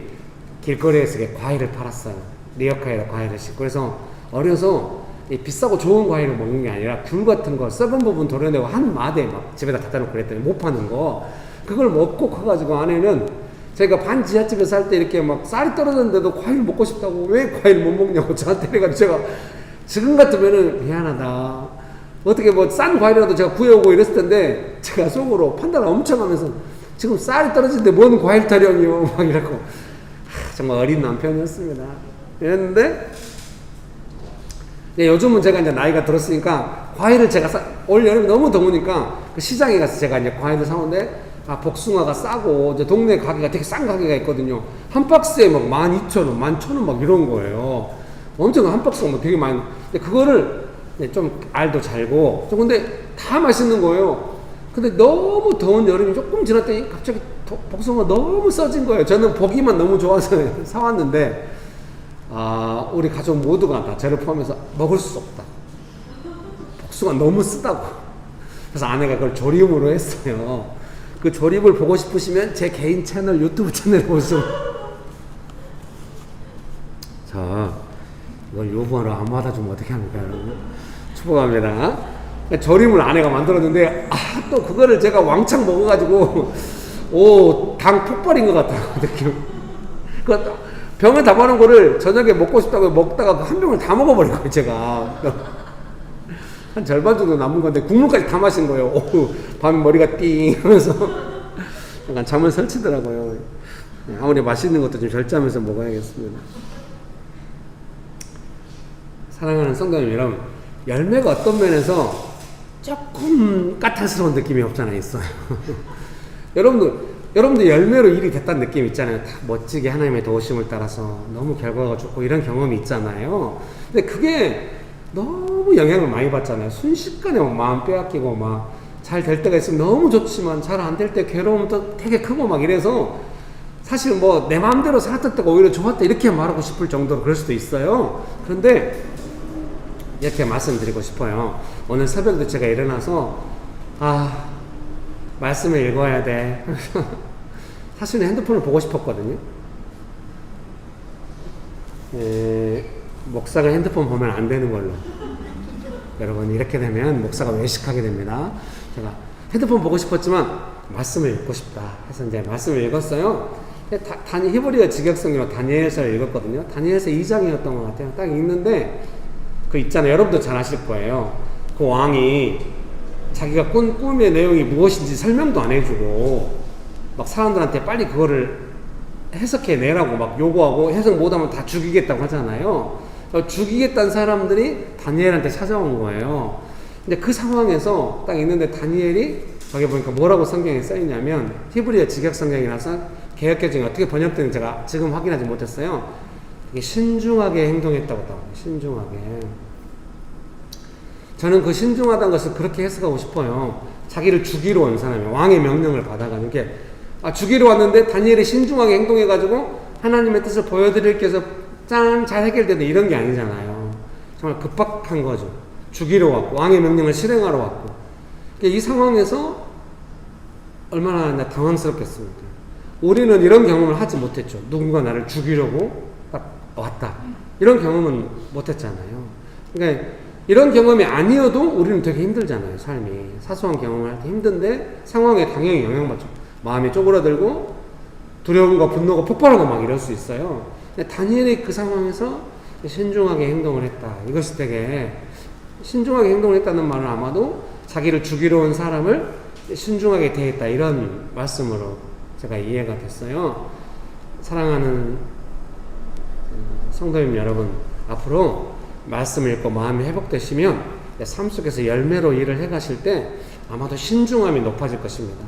길거리에서 과일을 팔았어요. 리어카에다 과일을 싣고. 그래서 어려서 비싸고 좋은 과일을 먹는 게 아니라 귤 같은 거 썩은 부분 도려내고 한 마대 막 집에다 갖다 놓고 그랬더니 못 파는 거 그걸 먹고 커가지고 아내는 제가 반 지하집에 살 때 이렇게 막 쌀이 떨어졌는데도 과일 먹고 싶다고 왜 과일 못 먹냐고 저한테 이래가지고 제가 지금 같으면은 미안하다. 어떻게 뭐 싼 과일이라도 제가 구해오고 이랬을 텐데 제가 속으로 판단을 엄청 하면서 지금 쌀이 떨어지는데 뭔 과일 타령이요 막 이러고 정말 어린 남편이었습니다. 이랬는데 요즘은 제가 이제 나이가 들었으니까 과일을 제가 올 여름에 너무 더우니까 그 시장에 가서 제가 이제 과일을 사오는데 복숭아가 싸고 이제 동네 가게가 되게 싼 가게가 있거든요. 한 박스에 막 12,000원, 11,000원 막 이런 거예요. 엄청 한 박스가 뭐 되게 많이. 근데 그거를 좀 알도 잘고 좀 근데 다 맛있는 거예요. 근데 너무 더운 여름이 조금 지났더니 갑자기 복숭아가 너무 써진 거예요. 저는 보기만 너무 좋아서 사왔는데 우리 가족 모두가 다 저를 포함해서 먹을 수 없다. 복숭아 너무 쓰다고. 그래서 아내가 그걸 조림으로 했어요. 그 조립을 보고 싶으시면 제 개인 채널 유튜브 채널에 보시면 자 이걸 요구하러 안 받아주면 어떻게 합니까 여러분? 축복합니다. 조림을 아내가 만들었는데 또 그거를 제가 왕창 먹어가지고 당 폭발인 것 같다 느낌. 그 병에 담아놓은 거를 저녁에 먹고 싶다고 먹다가 한 병을 다 먹어버린 거예요 제가. 한 절반 정도 남은 건데 국물까지 다 마신 거예요. 밤에 머리가 띵 하면서 약간 잠을 설치더라고요. 아무리 맛있는 것도 좀 절제하면서 먹어야겠습니다. 사랑하는 성도님 여러분, 열매가 어떤 면에서 조금 까탈스러운 느낌이 없잖아 있어요. 여러분들 열매로 일이 됐다는 느낌 있잖아요. 다 멋지게 하나님의 도우심을 따라서 너무 결과가 좋고 이런 경험이 있잖아요. 근데 그게 너무 영향을 많이 받잖아요. 순식간에 막 마음 빼앗기고 막 잘 될 때가 있으면 너무 좋지만 잘 안 될 때 괴로움도 되게 크고 막 이래서 사실 뭐 내 마음대로 살았던 때가 오히려 좋았다 이렇게 말하고 싶을 정도로 그럴 수도 있어요. 그런데 이렇게 말씀드리고 싶어요. 오늘 새벽도 제가 일어나서 말씀을 읽어야 돼. 사실은 핸드폰을 보고 싶었거든요. 목사가 핸드폰 보면 안 되는 걸로. 여러분 이렇게 되면 목사가 외식하게 됩니다. 제가 핸드폰 보고 싶었지만 말씀을 읽고 싶다 해서 이제 말씀을 읽었어요. 히브리어 직역성으로 다니엘서를 읽었거든요. 다니엘서 2장이었던 것 같아요. 딱 읽는데 그 있잖아요. 여러분도 잘 아실 거예요. 그 왕이 자기가 꾼 꿈의 내용이 무엇인지 설명도 안 해주고 막 사람들한테 빨리 그거를 해석해 내라고 막 요구하고 해석 못하면 다 죽이겠다고 하잖아요. 죽이겠다는 사람들이 다니엘한테 찾아온 거예요. 근데 그 상황에서 딱 있는데 다니엘이 저기 보니까 뭐라고 성경에 써있냐면 히브리어 직역 성경이라서 개역개정이 어떻게 번역되는지 제가 지금 확인하지 못했어요. 되게 신중하게 행동했다고 했다고. 신중하게. 저는 그 신중하다는 것을 그렇게 해석하고 싶어요. 자기를 죽이러 온 사람이 왕의 명령을 받아가는 게 죽이러 왔는데 다니엘이 신중하게 행동해가지고 하나님의 뜻을 보여드릴게 해서 짠 잘 해결되는 이런 게 아니잖아요. 정말 급박한 거죠. 죽이러 왔고 왕의 명령을 실행하러 왔고 이 상황에서 얼마나 당황스럽겠습니까? 우리는 이런 경험을 하지 못했죠. 누군가 나를 죽이려고 딱 왔다 이런 경험은 못했잖아요. 그러니까 이런 경험이 아니어도 우리는 되게 힘들잖아요. 삶이 사소한 경험을 할 때 힘든데 상황에 당연히 영향받죠. 마음이 쪼그라들고 두려움과 분노가 폭발하고 막 이럴 수 있어요. 근데 다니엘이 그 상황에서 신중하게 행동을 했다. 이것이 되게 신중하게 행동을 했다는 말은 아마도 자기를 죽이러 온 사람을 신중하게 대했다 이런 말씀으로 제가 이해가 됐어요. 사랑하는 성도님 여러분, 앞으로 말씀을 읽고 마음이 회복되시면 삶 속에서 열매로 일을 해가실 때 아마도 신중함이 높아질 것입니다.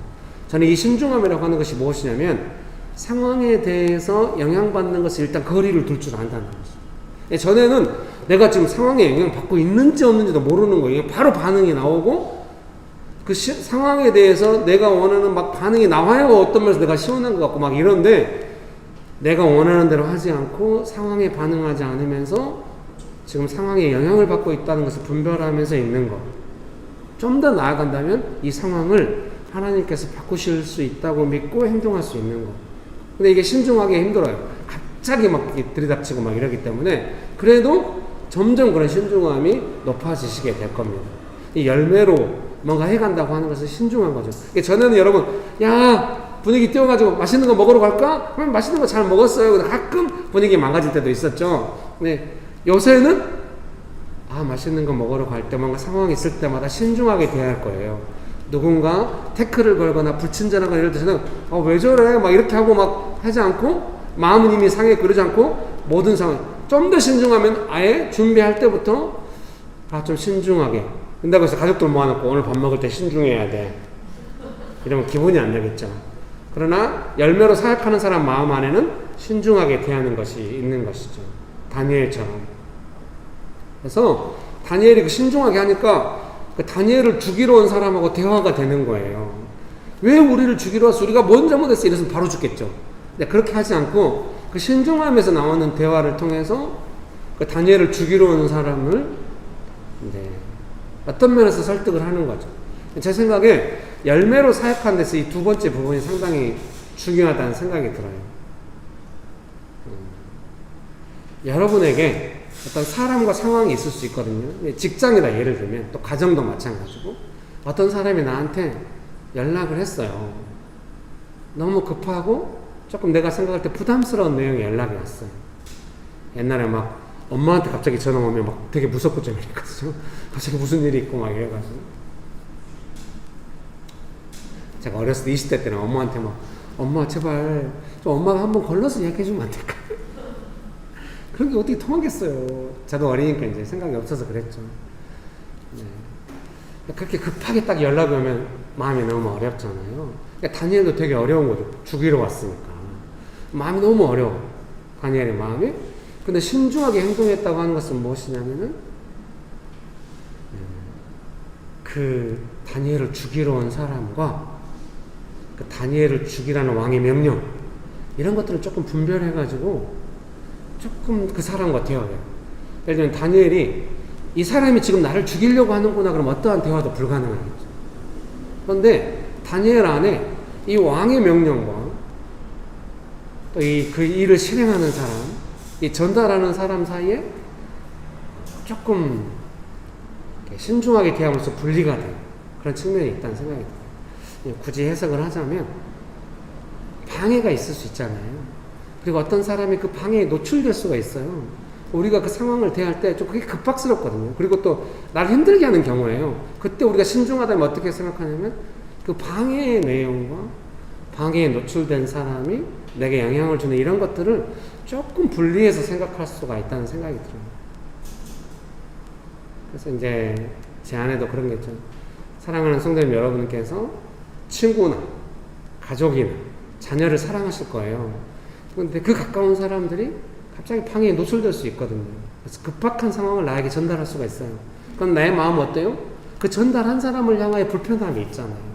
저는 이 신중함이라고 하는 것이 무엇이냐면 상황에 대해서 영향받는 것을 일단 거리를 둘 줄 안다는 거죠. 전에는 내가 지금 상황에 영향받고 있는지 없는지도 모르는 거예요. 바로 반응이 나오고 그 상황에 대해서 내가 원하는 막 반응이 나와야 어떤 면에서 내가 시원한 것 같고 막 이런데 내가 원하는 대로 하지 않고 상황에 반응하지 않으면서 지금 상황에 영향을 받고 있다는 것을 분별하면서 있는 것. 좀 더 나아간다면 이 상황을 하나님께서 바꾸실 수 있다고 믿고 행동할 수 있는 것. 근데 이게 신중하게 힘들어요. 갑자기 막 들이닥치고 막 이러기 때문에 그래도 점점 그런 신중함이 높아지시게 될 겁니다. 이 열매로 뭔가 해간다고 하는 것은 신중한 거죠. 전에는 여러분, 야, 분위기 띄워가지고 맛있는 거 먹으러 갈까? 그러면 맛있는 거 잘 먹었어요. 근데 가끔 분위기 망가질 때도 있었죠. 근데 요새는 맛있는 거 먹으러 갈 때 뭔가 상황이 있을 때마다 신중하게 대할 거예요. 누군가 태클을 걸거나 불친절하거나 이럴 때는 왜 저래? 막 이렇게 하고 막 하지 않고 마음은 이미 상해 그러지 않고 모든 상황 좀 더 신중하면 아예 준비할 때부터 좀 신중하게. 근데 그래서 가족들 모아놓고 오늘 밥 먹을 때 신중해야 돼. 이러면 기분이 안 되겠죠. 그러나 열매로 사역하는 사람 마음 안에는 신중하게 대하는 것이 있는 것이죠. 다니엘처럼. 그래서 다니엘이 그 신중하게 하니까 그 다니엘을 죽이러 온 사람하고 대화가 되는 거예요. 왜 우리를 죽이러 왔어? 우리가 뭔 잘못했어? 이래서 바로 죽겠죠. 근데 그렇게 하지 않고 그 신중함에서 나오는 대화를 통해서 그 다니엘을 죽이러 온 사람을 이제 어떤 면에서 설득을 하는 거죠. 제 생각에 열매로 사역하는 데서 이 두 번째 부분이 상당히 중요하다는 생각이 들어요. 여러분에게 어떤 사람과 상황이 있을 수 있거든요. 직장이다 예를 들면 또 가정도 마찬가지고 어떤 사람이 나한테 연락을 했어요. 너무 급하고 조금 내가 생각할 때 부담스러운 내용의 연락이 왔어요. 옛날에 막 엄마한테 갑자기 전화 오면 막 되게 무섭고 좀 이랬거든요. 갑자기 무슨 일이 있고 막 이래가지고 제가 어렸을 때 20대 때는 엄마한테 막 엄마 제발 좀 엄마가 한번 걸러서 얘기해주면 안 될까? 그런 게 어떻게 통하겠어요. 저도 어리니까 이제 생각이 없어서 그랬죠. 네. 그렇게 급하게 딱 연락이 오면 마음이 너무 어렵잖아요. 그러니까 다니엘도 되게 어려운 거죠. 죽이러 왔으니까. 마음이 너무 어려워. 다니엘의 마음이. 근데 신중하게 행동했다고 하는 것은 무엇이냐면은 그 다니엘을 죽이러 온 사람과 그 다니엘을 죽이라는 왕의 명령 이런 것들을 조금 분별해가지고 조금 그 사람과 대화해요. 예를 들면 다니엘이 이 사람이 지금 나를 죽이려고 하는구나 그럼 어떠한 대화도 불가능하겠죠. 그런데 다니엘 안에 이 왕의 명령과 또 그 일을 실행하는 사람, 이 전달하는 사람 사이에 조금 신중하게 대하면서 분리가 돼요. 그런 측면이 있다는 생각이 들어요. 굳이 해석을 하자면 방해가 있을 수 있잖아요. 그리고 어떤 사람이 그 방해에 노출될 수가 있어요. 우리가 그 상황을 대할 때 좀 그게 급박스럽거든요. 그리고 또 나를 힘들게 하는 경우예요. 그때 우리가 신중하다면 어떻게 생각하냐면 그 방해의 내용과 방해에 노출된 사람이 내게 영향을 주는 이런 것들을 조금 분리해서 생각할 수가 있다는 생각이 들어요. 그래서 이제 제 안에도 그런 게 있죠. 사랑하는 성도님 여러분께서 친구나 가족이나 자녀를 사랑하실 거예요. 근데 그 가까운 사람들이 갑자기 방해에 노출될 수 있거든요. 그래서 급박한 상황을 나에게 전달할 수가 있어요. 그럼 나의 마음은 어때요? 그 전달한 사람을 향하여 불편함이 있잖아요.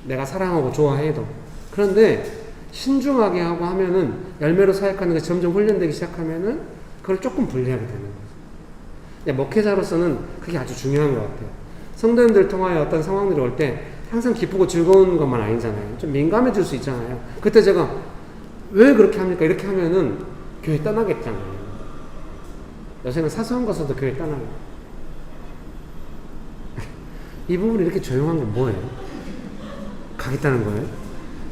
내가 사랑하고 좋아해도. 그런데 신중하게 하고 하면은 열매로 사역하는 게 점점 훈련되기 시작하면은 그걸 조금 분리하게 되는 거죠. 목회자로서는 그게 아주 중요한 것 같아요. 성도님들을 통하여 어떤 상황들이 올 때 항상 기쁘고 즐거운 것만 아니잖아요. 좀 민감해질 수 있잖아요. 그때 제가 왜 그렇게 합니까? 이렇게 하면은 교회 떠나겠잖아요. 요새는 사소한 것에도 교회 떠나요. 이 부분이 이렇게 조용한 건 뭐예요? 가겠다는 거예요?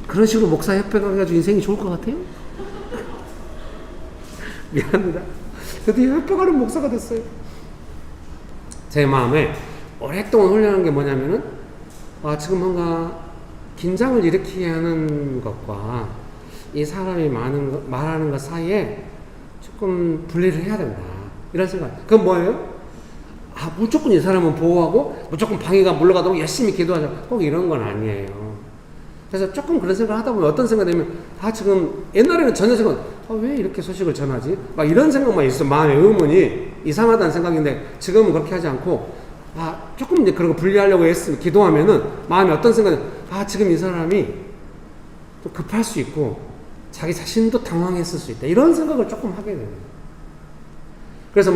그런 식으로 목사 협회 가가지고 인생이 좋을 것 같아요? 미안합니다. 드디어 협회 가는 목사가 됐어요. 제 마음에 오랫동안 훈련한 게 뭐냐면은 지금 뭔가 긴장을 일으키게 하는 것과 이 사람이 말하는 것 사이에 조금 분리를 해야 된다. 이런 생각. 그건 뭐예요? 무조건 이 사람은 보호하고 무조건 방해가 물러가도록 열심히 기도하자. 꼭 이런 건 아니에요. 그래서 조금 그런 생각을 하다 보면 어떤 생각이 되면 지금 옛날에는 전혀 생각 왜 이렇게 소식을 전하지? 막 이런 생각만 있어. 마음의 의문이 이상하다는 생각인데 지금은 그렇게 하지 않고 조금 이제 그런 거 분리하려고 기도하면은 마음이 어떤 생각이 지금 이 사람이 좀 급할 수 있고 자기 자신도 당황했을 수 있다. 이런 생각을 조금 하게 돼요. 그래서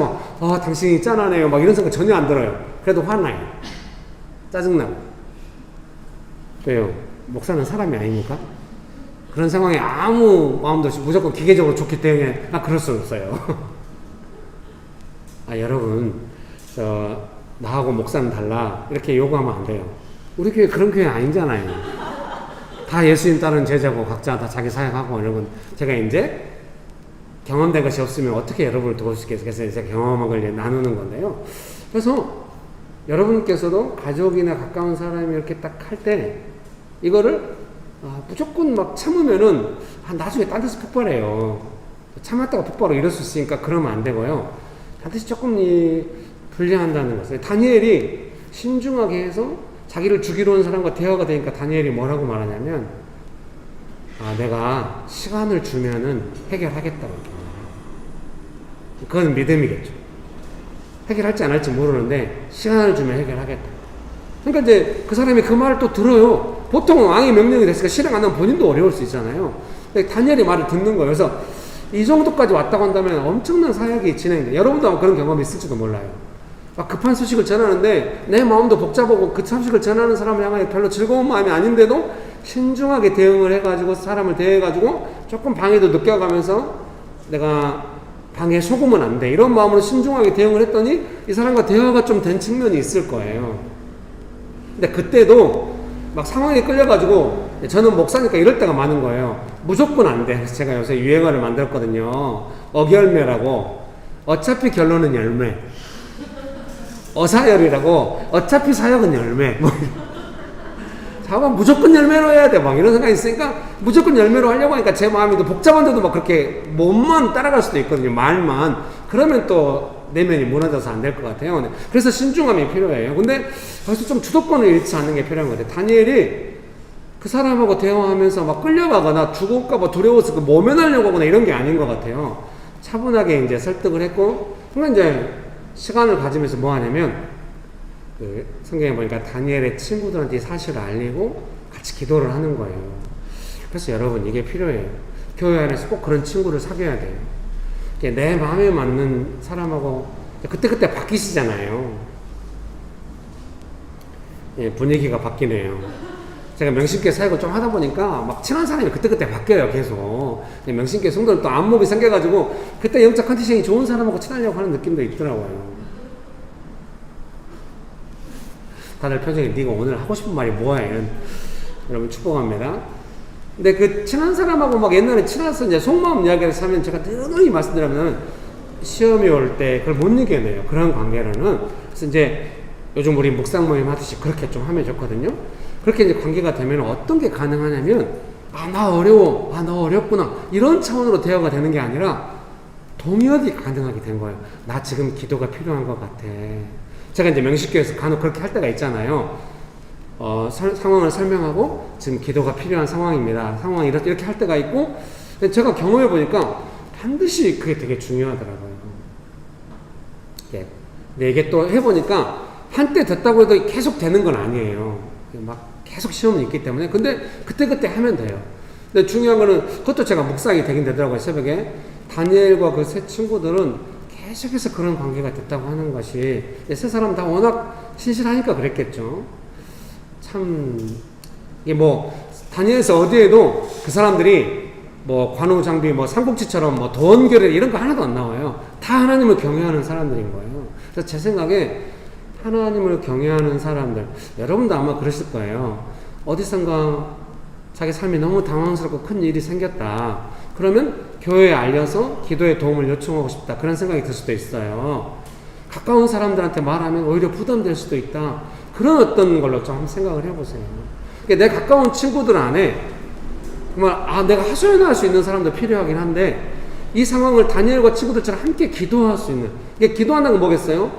당신이 짠하네요. 막 이런 생각 전혀 안 들어요. 그래도 화나요. 짜증나고. 왜요? 목사는 사람이 아닙니까? 그런 상황에 아무 마음도 없이 무조건 기계적으로 좋기 때문에 그럴 수는 없어요. 여러분 나하고 목사는 달라 이렇게 요구하면 안 돼요. 우리 교회 그런 교회 아니잖아요. 다 예수님 따른 제자고 각자 다 자기 사역하고 이런 건 제가 이제 경험된 것이 없으면 어떻게 여러분을 도울 수 있겠어요? 그래서 이제 경험한 걸 이제 나누는 건데요. 그래서 여러분께서도 가족이나 가까운 사람이 이렇게 딱 할 때 이거를 무조건 막 참으면은 나중에 딴 데서 폭발해요. 참았다가 폭발하고 이럴 수 있으니까 그러면 안 되고요. 반드시 조금 분리한다는 것을. 다니엘이 신중하게 해서 자기를 죽이러 온 사람과 대화가 되니까 다니엘이 뭐라고 말하냐면 내가 시간을 주면은 해결하겠다고. 그건 믿음이겠죠. 해결할지 안 할지 모르는데 시간을 주면 해결하겠다. 그러니까 이제 그 사람이 그 말을 또 들어요. 보통은 왕의 명령이 됐으니까 실행 안 하면 본인도 어려울 수 있잖아요. 근데 다니엘이 말을 듣는 거예요. 그래서 이 정도까지 왔다고 한다면 엄청난 사역이 진행돼. 여러분도 아마 그런 경험이 있을지도 몰라요. 막 급한 소식을 전하는데 내 마음도 복잡하고 그 소식을 전하는 사람을 향하여 별로 즐거운 마음이 아닌데도 신중하게 대응을 해가지고 사람을 대해가지고 조금 방해도 느껴가면서 내가 방해 속으면 안 돼. 이런 마음으로 신중하게 대응을 했더니 이 사람과 대화가 좀 된 측면이 있을 거예요. 근데 그때도 막 상황에 끌려가지고 저는 목사니까 이럴 때가 많은 거예요. 무조건 안 돼. 그래서 제가 요새 유행어를 만들었거든요. 어결매라고. 어차피 결론은 열매. 어사열이라고. 어차피 사역은 열매. 무조건 열매로 해야 돼. 막 이런 생각이 있으니까 무조건 열매로 하려고 하니까 제 마음이 또 복잡한데도 막 그렇게 몸만 따라갈 수도 있거든요. 말만. 그러면 또 내면이 무너져서 안 될 것 같아요. 그래서 신중함이 필요해요. 근데 거기서 좀 주도권을 잃지 않는 게 필요한 것 같아요. 다니엘이 그 사람하고 대화하면서 막 끌려가거나 죽을까봐 두려워서 모면하려고 하거나 이런 게 아닌 것 같아요. 차분하게 이제 설득을 했고, 그러면 이제 시간을 가지면서 뭐 하냐면, 성경에 보니까 다니엘의 친구들한테 사실을 알리고 같이 기도를 하는 거예요. 그래서 여러분 이게 필요해요. 교회 안에서 꼭 그런 친구를 사귀어야 돼요. 내 마음에 맞는 사람하고 그때그때 바뀌시잖아요. 분위기가 바뀌네요. 제가 명심교회 사역을 좀 하다 보니까 막 친한 사람이 그때그때 바뀌어요. 계속. 명심교회 성도는 또 안목이 생겨가지고 그때 영적 컨디션이 좋은 사람하고 친하려고 하는 느낌도 있더라고요. 다들 표정이 네가 오늘 하고 싶은 말이 뭐야? 여러분 축복합니다. 근데 그 친한 사람하고 막 옛날에 친해서 이제 속마음 이야기를 하면 제가 늘이 말씀드리면 시험이 올 때 그걸 못 이겨내요. 그런 관계로는. 그래서 이제 요즘 우리 묵상 모임 하듯이 그렇게 좀 하면 좋거든요. 그렇게 이제 관계가 되면 어떤 게 가능하냐면 나 어려워. 너 어렵구나. 이런 차원으로 대화가 되는 게 아니라 동역이 가능하게 된 거예요. 나 지금 기도가 필요한 것 같아. 제가 이제 명식교회에서 간혹 그렇게 할 때가 있잖아요. 상황을 설명하고 지금 기도가 필요한 상황입니다. 상황이 이렇게 할 때가 있고, 제가 경험해 보니까 반드시 그게 되게 중요하더라고요. 근데 이게 또 해보니까 한때 됐다고 해도 계속 되는 건 아니에요. 막 계속 시험이 있기 때문에. 근데 그때그때 하면 돼요. 근데 중요한 거는 그것도 제가 묵상이 되긴 되더라고요. 새벽에 다니엘과 그 세 친구들은 계속해서 그런 관계가 됐다고 하는 것이, 세 사람 다 워낙 신실하니까 그랬겠죠. 참 이게 뭐 다니엘서 어디에도 그 사람들이 뭐 관우 장비 뭐 삼국지처럼 뭐 도원결에 이런 거 하나도 안 나와요. 다 하나님을 경외하는 사람들인 거예요. 그래서 제 생각에 하나님을 경외하는 사람들, 여러분도 아마 그러실 거예요. 어디선가 자기 삶이 너무 당황스럽고 큰 일이 생겼다. 그러면 교회에 알려서 기도에 도움을 요청하고 싶다. 그런 생각이 들 수도 있어요. 가까운 사람들한테 말하면 오히려 부담될 수도 있다. 그런 어떤 걸로 좀 생각을 해보세요. 그러니까 내 가까운 친구들 안에 정말 내가 하소연할 수 있는 사람도 필요하긴 한데, 이 상황을 다니엘과 친구들처럼 함께 기도할 수 있는, 이게 기도한다는 건 뭐겠어요?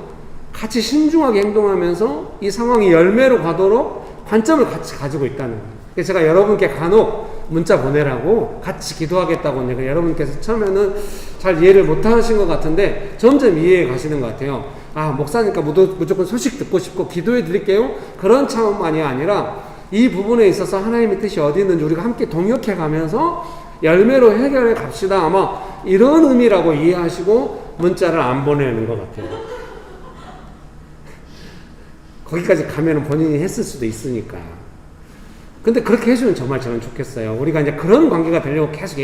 같이 신중하게 행동하면서 이 상황이 열매로 가도록 관점을 같이 가지고 있다는 거예요. 그래서 제가 여러분께 간혹 문자 보내라고 같이 기도하겠다고 여러분께서 처음에는 잘 이해를 못 하신 것 같은데 점점 이해해 가시는 것 같아요. 목사니까 무조건 소식 듣고 싶고 기도해 드릴게요. 그런 차원만이 아니라 이 부분에 있어서 하나님의 뜻이 어디 있는지 우리가 함께 동역해 가면서 열매로 해결해 갑시다. 아마 이런 의미라고 이해하시고 문자를 안 보내는 것 같아요. 거기까지 가면 본인이 했을 수도 있으니까. 근데 그렇게 해주면 정말 저는 좋겠어요. 우리가 이제 그런 관계가 되려고 계속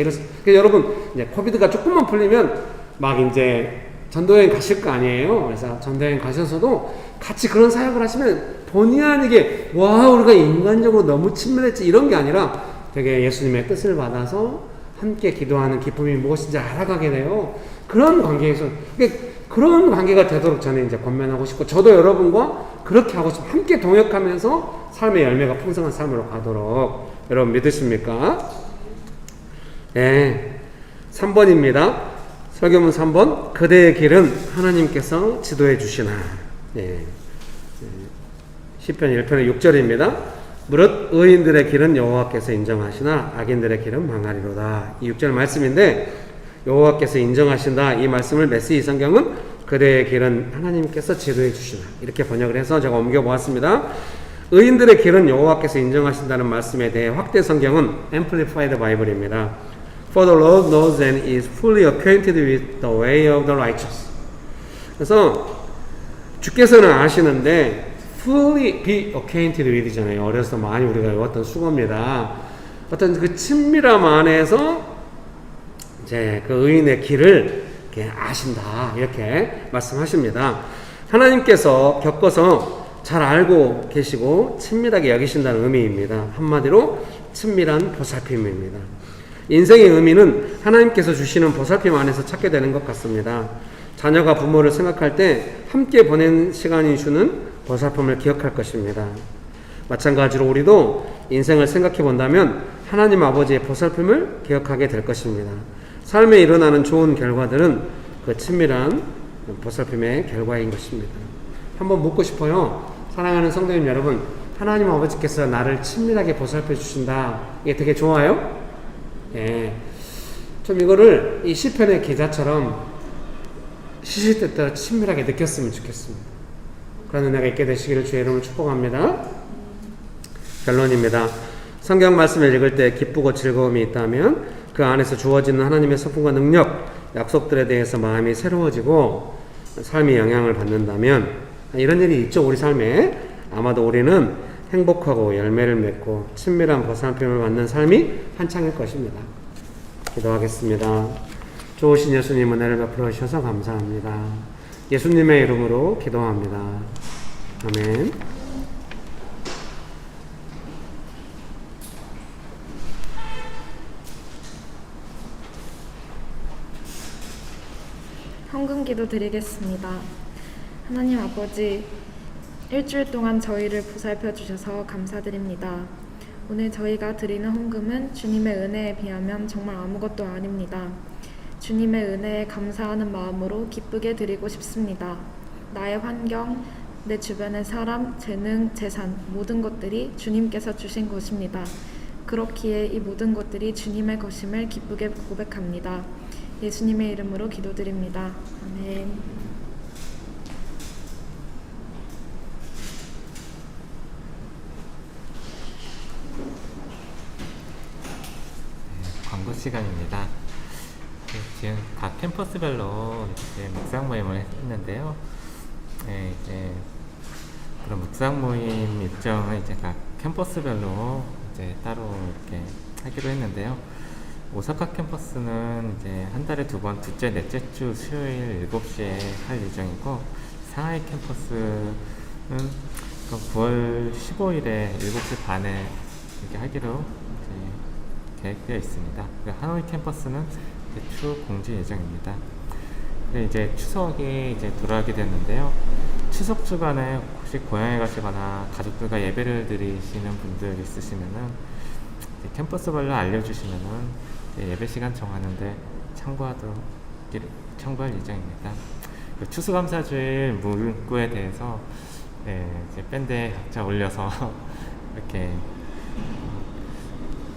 여러분, 이제 코비드가 조금만 풀리면 막 이제 전도여행 가실 거 아니에요? 그래서 전도여행 가셔서도 같이 그런 사역을 하시면 본의 아니게, 우리가 인간적으로 너무 친밀했지, 이런 게 아니라 되게 예수님의 뜻을 받아서 함께 기도하는 기쁨이 무엇인지 알아가게 돼요. 그런 관계에서 그런 관계가 되도록 저는 이제 권면하고 싶고, 저도 여러분과 그렇게 하고 싶고, 함께 동역하면서 삶의 열매가 풍성한 삶으로 가도록. 여러분 믿으십니까? 네, 3번입니다. 설교문 3번. 그대의 길은 하나님께서 지도해 주시나. 네. 시편 1편의 6절입니다. 무릇 의인들의 길은 여호와께서 인정하시나 악인들의 길은 망하리로다. 이 6절 말씀인데, 여호와께서 인정하신다, 이 말씀을 메시지 성경은 그대의 길은 하나님께서 지도해 주시나, 이렇게 번역을 해서 제가 옮겨 보았습니다. 의인들의 길은 여호와께서 인정하신다는 말씀에 대해 확대 성경은 Amplified Bible입니다. For the Lord knows and is fully acquainted with the way of the righteous. 그래서 주께서는 아시는데 fully be acquainted with잖아요. 어려서 많이 우리가 외웠던 수고입니다. 어떤 그 친밀함 안에서 이제 그 의인의 길을 이렇게 아신다, 이렇게 말씀하십니다. 하나님께서 겪어서 잘 알고 계시고 친밀하게 여기신다는 의미입니다. 한마디로 친밀한 보살핌입니다. 인생의 의미는 하나님께서 주시는 보살핌 안에서 찾게 되는 것 같습니다. 자녀가 부모를 생각할 때 함께 보낸 시간이 주는 보살핌을 기억할 것입니다. 마찬가지로 우리도 인생을 생각해 본다면 하나님 아버지의 보살핌을 기억하게 될 것입니다. 삶에 일어나는 좋은 결과들은 그 친밀한 보살핌의 결과인 것입니다. 한번 묻고 싶어요. 사랑하는 성도님 여러분, 하나님 아버지께서 나를 친밀하게 보살펴 주신다, 이게 되게 좋아요? 예. 좀 이거를 이 시편의 기자처럼 시시때때로 친밀하게 느꼈으면 좋겠습니다. 그런 은혜가 있게 되시기를 주의 이름으로 축복합니다. 결론입니다. 성경 말씀을 읽을 때 기쁘고 즐거움이 있다면 그 안에서 주어지는 하나님의 성품과 능력, 약속들에 대해서 마음이 새로워지고 삶이 영향을 받는다면, 이런 일이 있죠, 우리 삶에. 아마도 우리는 행복하고 열매를 맺고 친밀한 보살핌을 받는 삶이 한창일 것입니다. 기도하겠습니다. 좋으신 예수님 은혜를 베풀어 주셔서 감사합니다. 예수님의 이름으로 기도합니다. 아멘. 헌금기도 드리겠습니다. 하나님 아버지, 일주일 동안 저희를 보살펴 주셔서 감사드립니다. 오늘 저희가 드리는 헌금은 주님의 은혜에 비하면 정말 아무것도 아닙니다. 주님의 은혜에 감사하는 마음으로 기쁘게 드리고 싶습니다. 나의 환경, 내 주변의 사람, 재능, 재산, 모든 것들이 주님께서 주신 것입니다. 그렇기에 이 모든 것들이 주님의 것임을 기쁘게 고백합니다. 예수님의 이름으로 기도드립니다. 아멘. 광고 시간입니다. 지금 각 캠퍼스별로 이제 묵상 모임을 했는데요. 이제 그런 묵상 모임 일정을 이제 각 캠퍼스별로 이제 따로 이렇게 하기로 했는데요. 오사카 캠퍼스는 이제 한 달에 2번, 둘째, 넷째 주 수요일 7시에 할 예정이고, 상하이 캠퍼스는 9월 15일에 7시 반에 이렇게 하기로 이제 계획되어 있습니다. 하노이 캠퍼스는 추후 공지 예정입니다. 이제 추석이 이제 돌아가게 됐는데요. 추석 주간에 혹시 고향에 가시거나 가족들과 예배를 드리시는 분들 있으시면은 캠퍼스별로 알려주시면은 예배 시간 정하는데 참고할 예정입니다. 추수감사주일 문구에 대해서 이제 밴드에 각자 올려서 이렇게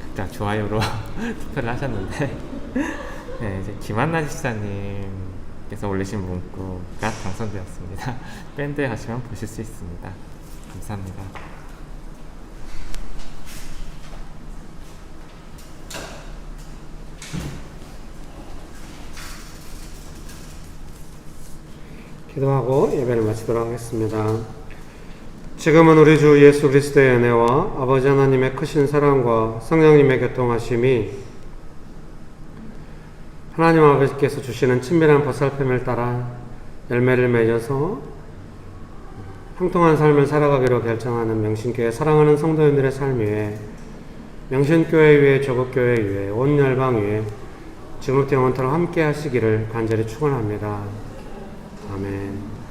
각자 좋아요로 투표를 하셨는데, 이제 김한나 집사님께서 올리신 문구가 당선되었습니다. 밴드에 가시면 보실 수 있습니다. 감사합니다. 기도하고 예배를 마치도록 하겠습니다. 지금은 우리 주 예수 그리스도의 은혜와 아버지 하나님의 크신 사랑과 성령님의 교통하심이 하나님 아버지께서 주시는 친밀한 보살핌을 따라 열매를 맺어서 형통한 삶을 살아가기로 결정하는 명신교회 사랑하는 성도님들의 삶 위에 명신교회 위에 조국교회 위에 온 열방 위에 지금부터 영원토록 함께 하시기를 간절히 축원합니다. 아멘.